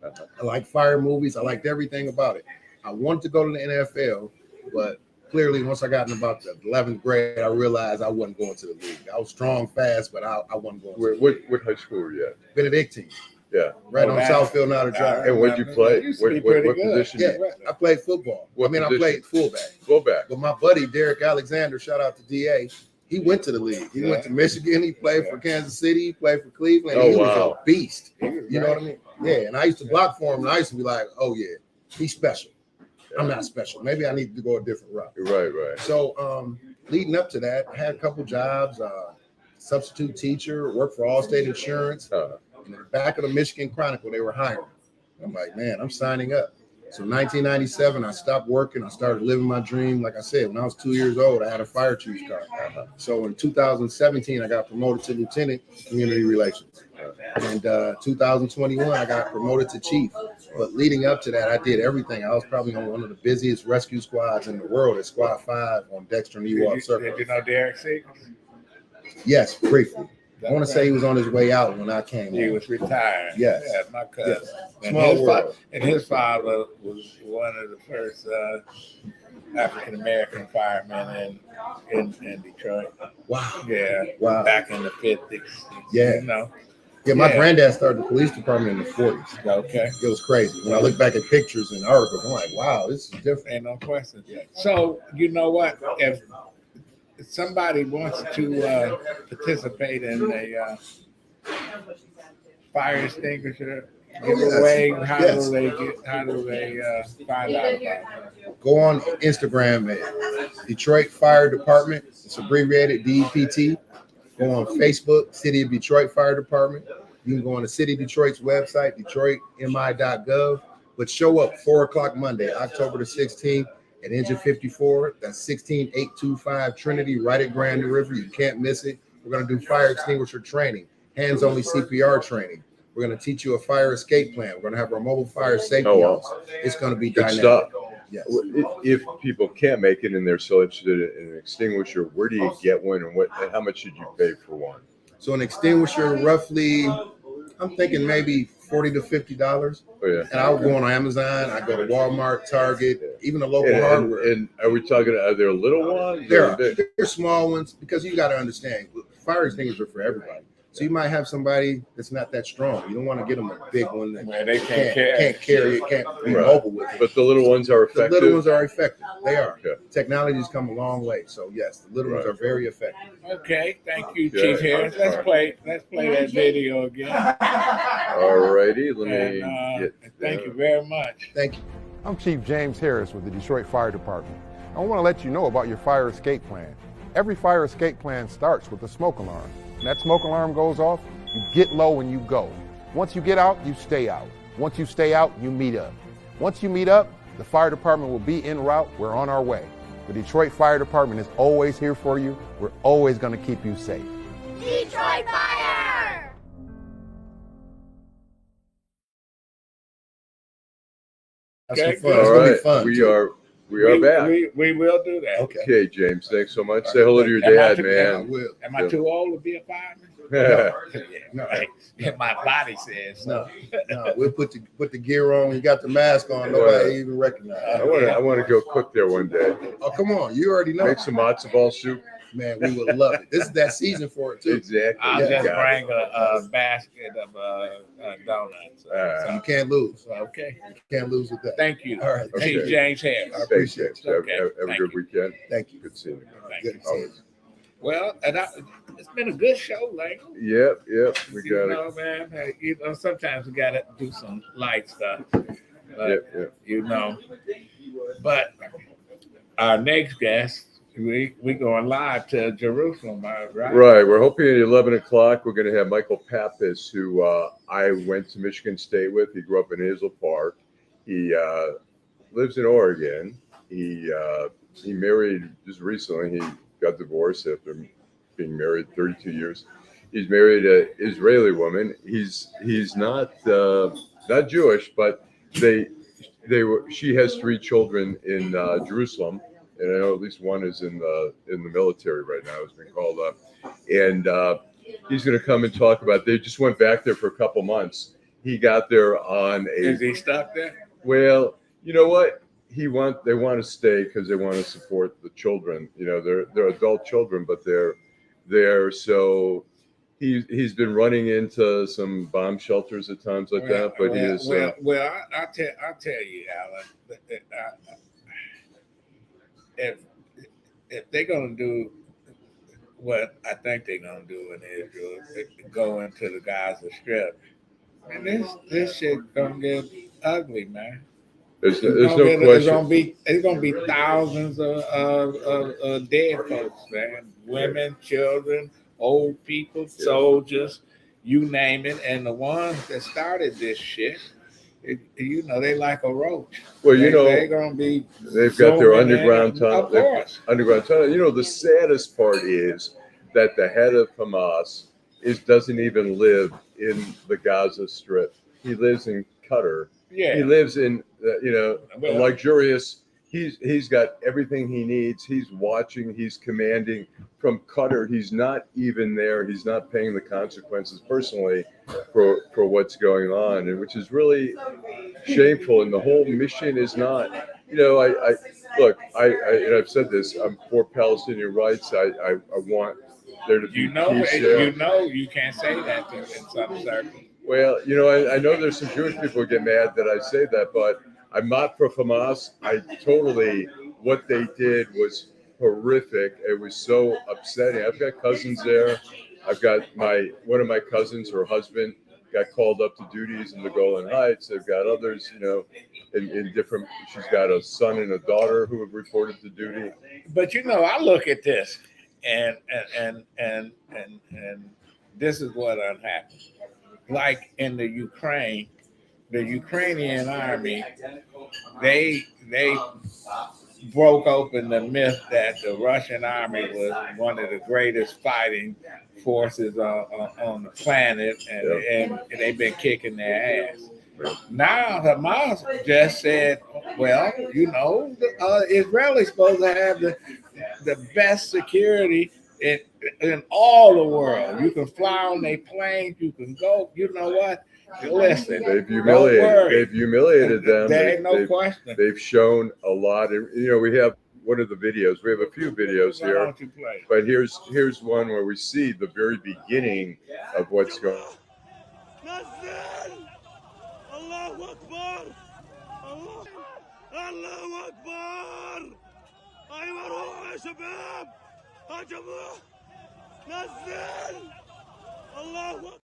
I like fire movies. I liked everything about it. I wanted to go to the NFL, but clearly once I got in about the 11th grade, I realized I wasn't going to the league. I was strong, fast, but I wasn't going to. What high school were you at? Benedictine. Yeah. Right on Southfield, not a drive. And what did you play? What position? Yeah, I played football. I played fullback. Fullback. But my buddy, Derek Alexander, shout out to DA, he went to the league. He went to Michigan. He played for Kansas City. He played for Cleveland. He was a beast. You know what I mean? Yeah, and I used to block for him, and I used to be like, oh, yeah, he's special. I'm not special. Maybe I need to go a different route. Right. So leading up to that, I had a couple jobs, substitute teacher, worked for Allstate Insurance. In the back of the Michigan Chronicle, they were hiring. I'm like, man, I'm signing up. So 1997, I stopped working. I started living my dream. Like I said, when I was 2 years old, I had a fire chief's car. So in 2017, I got promoted to lieutenant community relations. And 2021, I got promoted to chief. But leading up to that, I did everything. I was probably on one of the busiest rescue squads in the world at Squad 5 on Dexter and Ewald Circle. Did you know Derek Siegel? Yes, briefly. I want to say he was on his way out when I came. He was retired. Yes. Yeah, my cousin. Yes. Small world. And his father was one of the first African American firemen in Detroit. Wow. Yeah. Wow. Back in the 50s. Yeah. You know. Yeah, my granddad started the police department in the 40s. Okay. It was crazy. When I look back at pictures and articles, I'm like, wow, this is different. Ain't no question. So, you know what? If somebody wants to participate in a fire extinguisher giveaway, how do they find out about it? Go on Instagram at Detroit Fire Department. It's abbreviated DEPT. Go on Facebook, City of Detroit Fire Department. You can go on the City of Detroit's website, detroitmi.gov. But show up 4:00 Monday, October the 16th. At Engine 54, that's 16825 Trinity, right at Grand River. You can't miss it. We're going to do fire extinguisher training, hands-only CPR training. We're going to teach you a fire escape plan. We're going to have our mobile fire safety house. It's going to be dynamic. Stuff. Yes. If people can't make it and they're so interested in an extinguisher, where do you get one, and how much should you pay for one? So an extinguisher, roughly, I'm thinking maybe $40 to $50. Oh, yeah. And I'll go on Amazon. I go to Walmart, Target, even the local hardware. And are we talking? Are there little ones? They're small ones, because you got to understand, fire extinguishers are for everybody. So you might have somebody that's not that strong. You don't want to get them a big one that they can't carry it, can't be mobile with it. But the little ones are effective. The little ones are effective. They are. Okay. Technology's come a long way. So yes, the little ones are very effective. Okay, thank you, Chief Harris. Let's play that video again. All righty, let me get thank you very much. Thank you. I'm Chief James Harris with the Detroit Fire Department. I want to let you know about your fire escape plan. Every fire escape plan starts with a smoke alarm. When that smoke alarm goes off, you get low and you go. Once you get out, you stay out. Once you stay out, you meet up. Once you meet up, the fire department will be en route. We're on our way. The Detroit Fire Department is always here for you. We're always going to keep you safe. Detroit Fire! That's Okay, some fun. good. It's All gonna be right, fun. we too. are back. We will do that. Okay. Okay, James, thanks so much. Say hello to your Am I dad, too- I man. will. Am I too old to be a fireman? No. Right. My body says so. No, we'll put the gear on. You got the mask on. Nobody even recognize. I want to go cook there one day. Oh, come on. You already know. Make some matzo ball soup. Man, we would love it. This is that season for it, too. Exactly. I'll Yeah. just Got bring a basket of donuts. You can't lose. Okay. You can't lose with that. Thank you. All right. Okay. Chief James Harris. I Thanks, appreciate James. you. Have, Okay. have a Thank good you. weekend. Thank you. Good seeing you. Thank Good you. to see you. Well, it's been a good show, Lengel. Yep. We You got it. know, man. Sometimes we gotta do some light stuff. But, Yep. you know. But our next guest, we going live to Jerusalem, right? Right. We're hoping at 11 o'clock we're going to have Michael Pappas, who I went to Michigan State with. He grew up in Hazel Park. He lives in Oregon. He married just recently. He got divorced after being married 32 years. He's married an Israeli woman. He's not Jewish, but she has 3 children in Jerusalem. And I know at least one is in the military right now, has been called up. And he's going to come and talk about. They just went back there for a couple months. He got there on a. Is he stuck there? Well, you know what? They want to stay because they want to support the children. You know, they're adult children, but they're there. So he's been running into some bomb shelters at times like that. But he is. I'll tell you, Allan. If they're gonna do what I think they're gonna do in Israel, go into the Gaza Strip, and this shit gonna get ugly, man. There's no question. It's gonna be thousands of dead folks, man. Women, children, old people, soldiers, you name it. And the ones that started this shit, they like a roach. Well, they're gonna be. They've got their zooming underground in. tunnel. Of course. Underground tunnel. You know, the saddest part is that the head of Hamas doesn't even live in the Gaza Strip. He lives in Qatar. Yeah. He lives in a luxurious. He's got everything he needs. He's watching. He's commanding from Qatar. He's not even there. He's not paying the consequences personally for what's going on, and which is really shameful. And the whole mission is not. I've said this. I'm for Palestinian rights. I want there to be peace there. You can't say that in some circles. Well, I know there's some Jewish people who get mad that I say that, but I'm not pro Hamas. What they did was horrific. It was so upsetting. I've got cousins there. I've got one of my cousins, her husband, got called up to duties in the Golan Heights. They've got others, in different. She's got a son and a daughter who have reported to duty. But I look at this, and this is what happened. Like in the Ukrainian army, they broke open the myth that the Russian army was one of the greatest fighting forces on the planet, and they've been kicking their ass. Now Hamas just said, well, the Israelis supposed to have the best security in all the world. You can fly on their planes. You can go. You know what? Listen, they've humiliated them. There ain't no question. They've shown a lot. And, we have one of the videos. We have a few videos Why here. don't you play? But here's one where we see the very beginning of what's going on. Allahu Akbar! Allahu Akbar! أيوة روح يا شباب! هجموا! نزل! الله أكبر!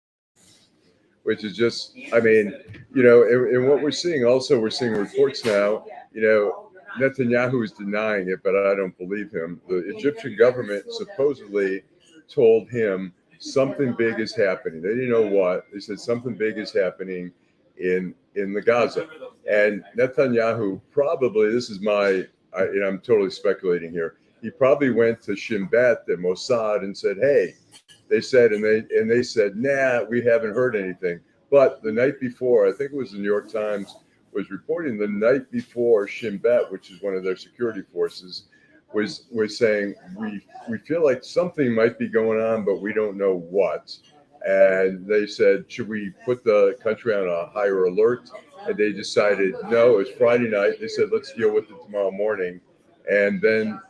which is just, I mean, you know, and what we're seeing also, we're seeing reports now, you know, Netanyahu is denying it, but I don't believe him. The Egyptian government supposedly told him something big is happening. They didn't know what. They said something big is happening in the Gaza. And Netanyahu probably, this is my, and I'm totally speculating here, he probably went to Shin Bet, the Mossad, and said, hey, they said, and they said, nah, we haven't heard anything. But the night before, I think it was the New York Times, was reporting the night before Shin Bet, which is one of their security forces, was saying, we feel like something might be going on, but we don't know what. And they said, should we put the country on a higher alert? And they decided, no, it was Friday night. They said, let's deal with it tomorrow morning. And then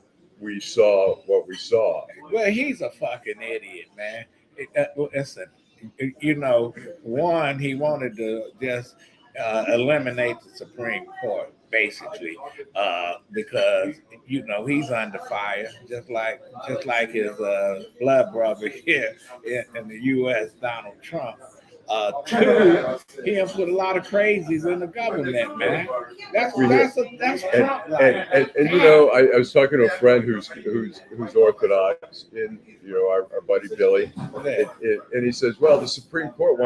we saw what we saw. Well, he's a fucking idiot, man. Listen, you know, one, he wanted to just eliminate the Supreme Court, basically, because you know he's under fire, just like his blood brother here in the U.S., Donald Trump. Two, he has put a lot of crazies in the government, man. That's Trump. And you know, I was talking to a friend who's Orthodox, and you know, our buddy Billy, and he says, well, the Supreme Court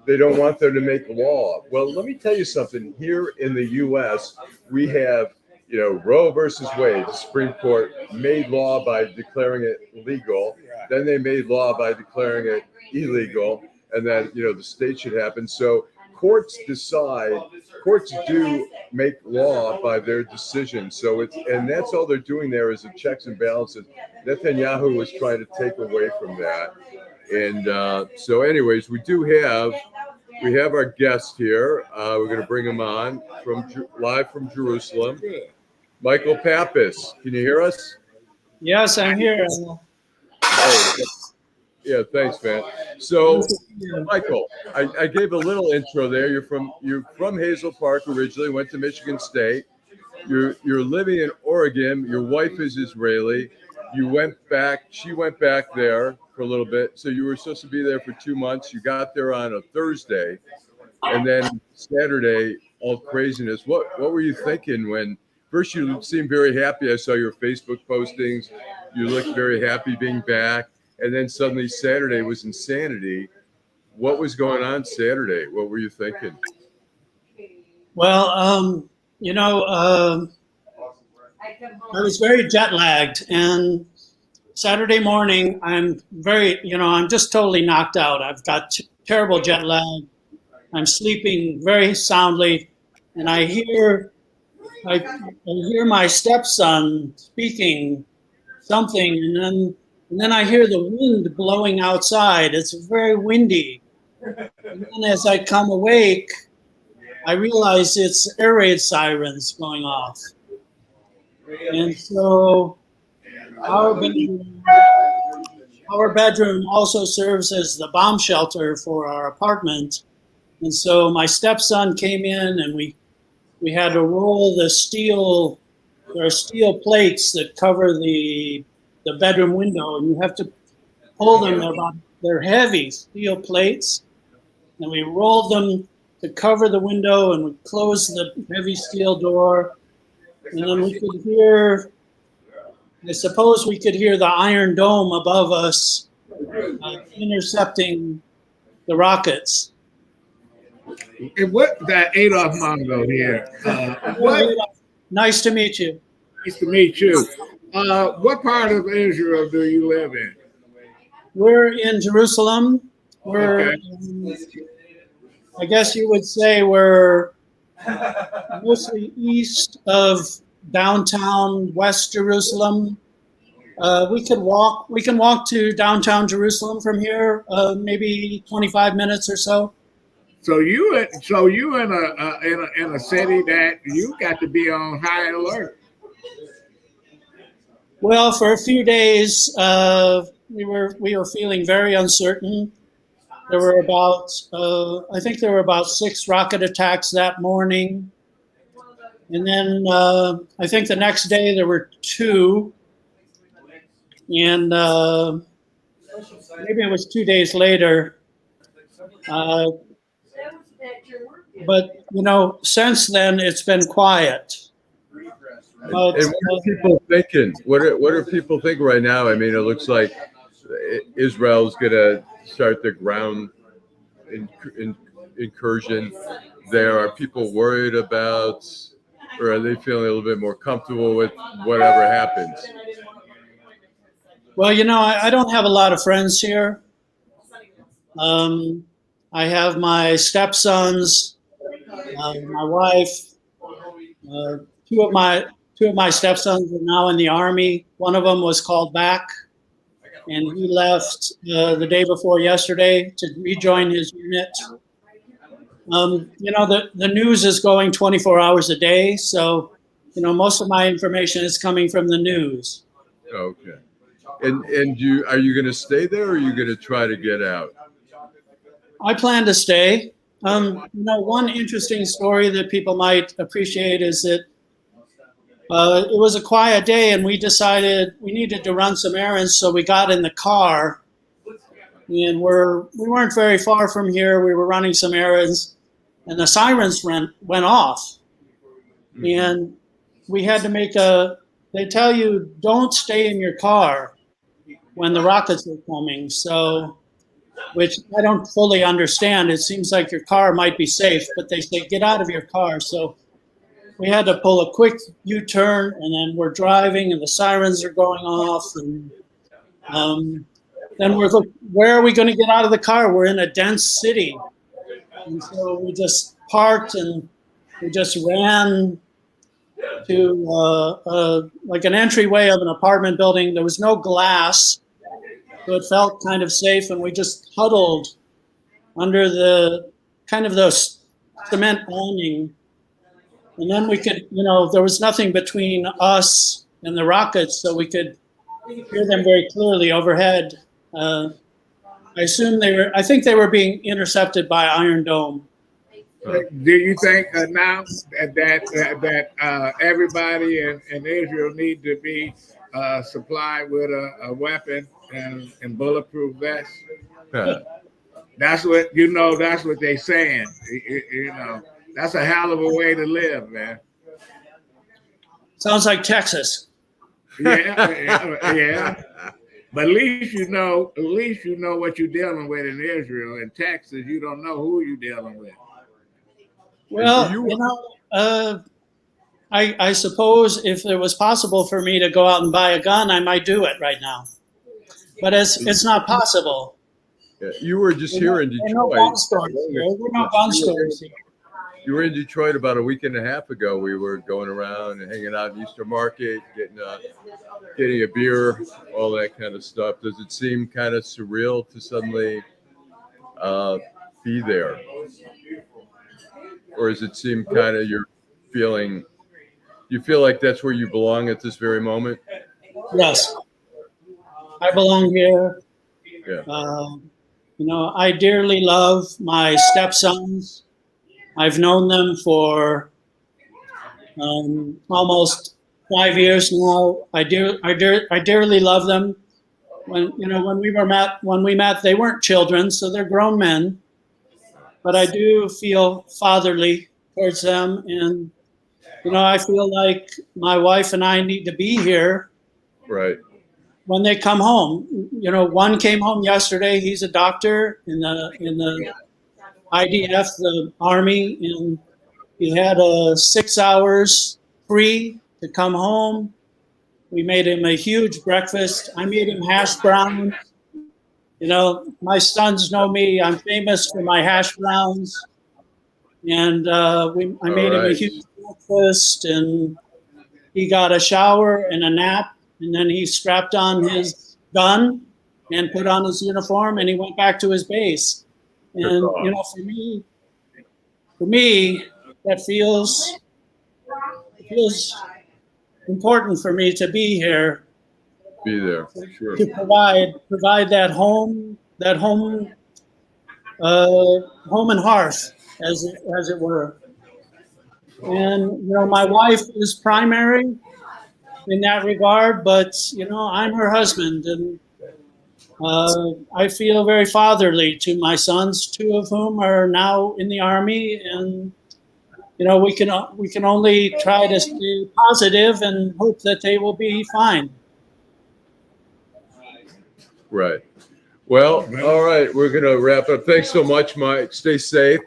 they don't want them to make law. Well, let me tell you something. Here in the U.S., we have, you know, Roe versus Wade. The Supreme Court made law by declaring it legal. Then they made law by declaring it illegal. And then, you know, the state should happen. So courts do make law by their decision. So and that's all they're doing there is a checks and balances. Netanyahu was trying to take away from that. And so anyways, we have our guest here. We're going to bring him on live from Jerusalem. Michael Pappas, can you hear us? Yes, I'm here. Hey, yeah, thanks, man. So, Michael, I gave a little intro there. You're from Hazel Park originally, went to Michigan State. You're living in Oregon. Your wife is Israeli. You went back. She went back there for a little bit. So you were supposed to be there for 2 months. You got there on a Thursday, and then Saturday, all craziness. What were you thinking when first you seemed very happy? I saw your Facebook postings. You looked very happy being back. And then suddenly Saturday was insanity. What was going on Saturday? What were you thinking? Well, you know, I was very jet lagged, and Saturday morning, I'm just totally knocked out. I've got terrible jet lag. I'm sleeping very soundly, and I hear my stepson speaking something, and then I hear the wind blowing outside. It's very windy. And then as I come awake, I realize it's air raid sirens going off. And so our bedroom also serves as the bomb shelter for our apartment. And so my stepson came in, and we had to roll the steel. There are steel plates that cover the bedroom window, and you have to pull them. They're heavy steel plates, and we rolled them to cover the window, and we closed the heavy steel door, and then we could hear, I suppose we could hear the Iron Dome above us intercepting the rockets. What that Adolph Mongo here? Nice to meet you. Nice to meet you. What part of Israel do you live in? We're in Jerusalem. We're, I guess you would say we're mostly east of downtown West Jerusalem. We can walk to downtown Jerusalem from here, maybe 25 minutes or so. So you in a city that you got to be on high alert. Well, for a few days, we were feeling very uncertain. There were I think there were about 6 rocket attacks that morning, and then I think the next day there were 2, and maybe it was 2 days later. Uh, but since then it's been quiet. But, and what are people thinking? What are people thinking right now? I mean, it looks like Israel's going to start the ground incursion there. Are people worried about, or are they feeling a little bit more comfortable with whatever happens? Well, I don't have a lot of friends here. I have my stepsons, my wife. Two of my stepsons are now in the Army. One of them was called back, and he left the day before yesterday to rejoin his unit. The news is going 24 hours a day, so most of my information is coming from the news. Okay. And are you going to stay there, or are you going to try to get out? I plan to stay. One interesting story that people might appreciate is that it was a quiet day, and we decided we needed to run some errands, so we got in the car, and we weren't very far from here. We were running some errands, and the sirens went off, and we had to make they tell you don't stay in your car when the rockets are coming, so, which I don't fully understand. It seems like your car might be safe, but they say get out of your car. So we had to pull a quick U-turn, and then we're driving, and the sirens are going off, and then we're looking, where are we going to get out of the car? We're in a dense city, and so we just parked, and we just ran to like an entryway of an apartment building. There was no glass, so it felt kind of safe, and we just huddled under the cement awning. And then we could, there was nothing between us and the rockets, so we could hear them very clearly overhead. I think they were being intercepted by Iron Dome. Do you think now that everybody in Israel need to be supplied with a weapon and bulletproof vests? That's what That's what they're saying. That's a hell of a way to live, man. Sounds like Texas. Yeah. But at least you know what you're dealing with in Israel. In Texas, you don't know who you're dealing with. Well, I suppose if it was possible for me to go out and buy a gun, I might do it right now. But it's not possible. Yeah, you were just here in Detroit. No gun stores here. You were in Detroit about a week and a half ago. We were going around and hanging out in Easter Market, getting a beer, all that kind of stuff. Does it seem kind of surreal to suddenly be there? Or does it seem kind of you feel like that's where you belong at this very moment? Yes. I belong here. Yeah. I dearly love my stepsons. I've known them for almost 5 years now. I dearly love them. When we met, they weren't children, so they're grown men. But I do feel fatherly towards them, and I feel like my wife and I need to be here. Right. When they come home. One came home yesterday. He's a doctor in the IDF, the Army, and he had 6 hours free to come home. We made him a huge breakfast. I made him hash browns. My sons know me. I'm famous for my hash browns. And I made him a huge breakfast, and he got a shower and a nap, and then he strapped on his gun and put on his uniform, and he went back to his base. And for me, that feels important for me to be here. Be there, sure. To provide that home and hearth, as it were. And my wife is primary in that regard, but I'm her husband, and I feel very fatherly to my sons, two of whom are now in the Army, and we can only try to stay positive and hope that they will be fine. Right. Well, all right, we're gonna wrap up. Thanks so much, Mike. Stay safe.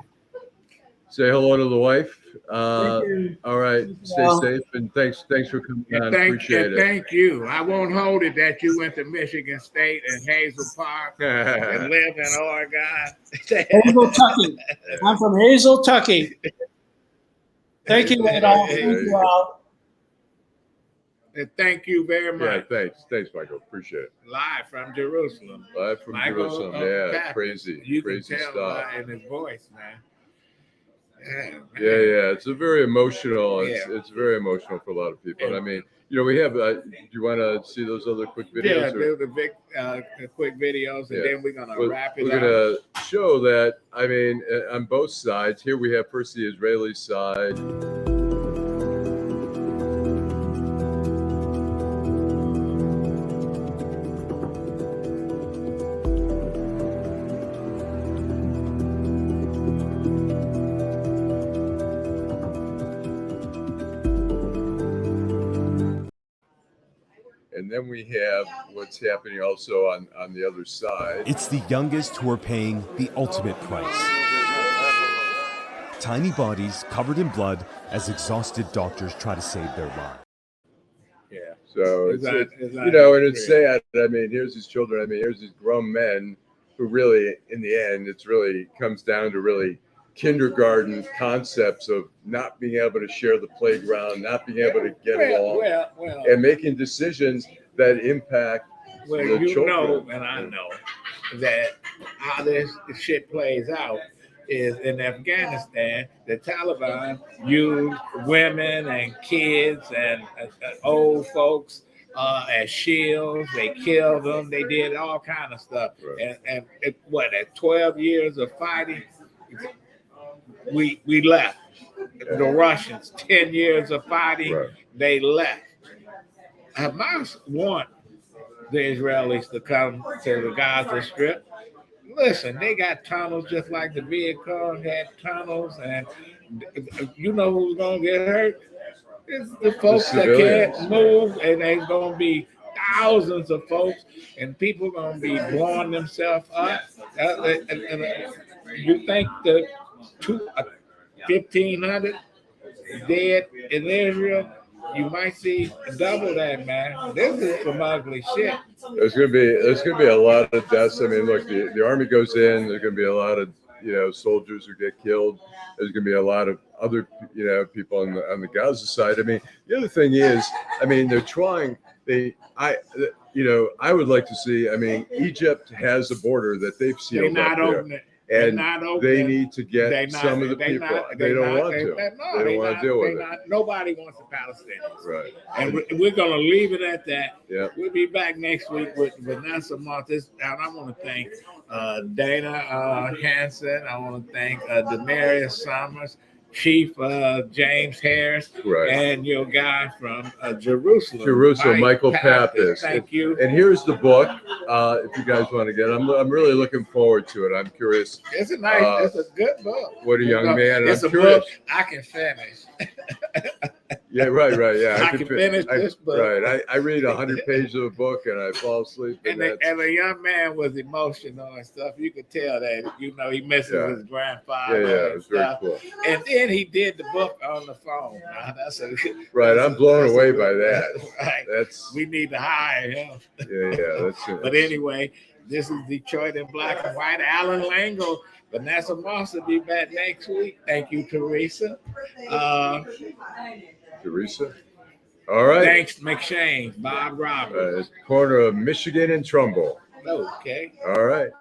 Say hello to the wife. All right, stay safe, and thanks for coming on. Appreciate it. Thank you. I won't hold it that you went to Michigan State and Hazel Park and lived in Oregon. Hazel, Tucky. I'm from Hazel, Tucky. Thank you, Adolph. Thank you all. Thank you very much. Yeah, thanks, Michael. Appreciate it. Live from Jerusalem. Live from Jerusalem. Yeah, crazy, you crazy can tell stuff. In his voice, man. Yeah. It's a very emotional. It's very emotional for a lot of people. I mean, we have. Do you want to see those other quick videos? Yeah, do the quick videos, and then we're gonna wrap it up. We're gonna show that. I mean, on both sides. Here we have first the Israeli side. And then we have what's happening also on the other side. It's the youngest who are paying the ultimate price. Tiny bodies covered in blood as exhausted doctors try to save their lives. Yeah. So it's sad. I mean, here's these children. I mean, here's these grown men who really, in the end, it's really comes down to really kindergarten concepts of not being able to share the playground, not being able to get along, and making decisions that impact the children. And I know that how this shit plays out is in Afghanistan, the Taliban used women and kids and old folks as shields. They killed them. They did all kind of stuff. Right. And at 12 years of fighting, we left. The Russians, 10 years of fighting, they left. Hamas want the Israelis to come to the Gaza Strip. Listen, they got tunnels just like the Vietcong had tunnels, and you know who's going to get hurt? It's the folks that can't move, and there's going to be thousands of folks, and people going to be blowing themselves up. You think the 1,500 dead in Israel, you might see double that, man. This is some ugly shit. There's gonna be a lot of deaths. I mean, look, the army goes in. There's gonna be a lot of soldiers who get killed. There's gonna be a lot of other people on the Gaza side. I mean, the other thing is, I mean, they're trying. I would like to see. I mean, Egypt has a border that they've sealed up there. And they need to get some of the people. They don't want to. They don't want to deal with it. Nobody wants the Palestinians. Right. And we're going to leave it at that. Yeah. We'll be back next week with Vanessa Montes. And I want to thank Dana Hanson. I want to thank Damarius Summers, Chief James Harris, and your guy from Jerusalem, Michael Pappas. Thank you. And here's the book. If you guys want to get it, I'm really looking forward to it. I'm curious. It's it's a good book. What a young man. It's a book I can finish. Yeah, right. Yeah, I can finish this book. Right. I read 100 pages of a book and I fall asleep. And the young man was emotional and stuff. You could tell that, he misses his grandfather. Yeah, it was very cool. And then he did the book on the phone. I'm blown away by that. Right. We need to hire him. Yeah, that's it. But anyway, this is Detroit in Black and White. Allan Lengel, Vanessa Moss will be back next week. Thank you, Teresa. Teresa. All right. Thanks, McShane, Bob Roberts. Corner of Michigan and Trumbull. Okay. All right.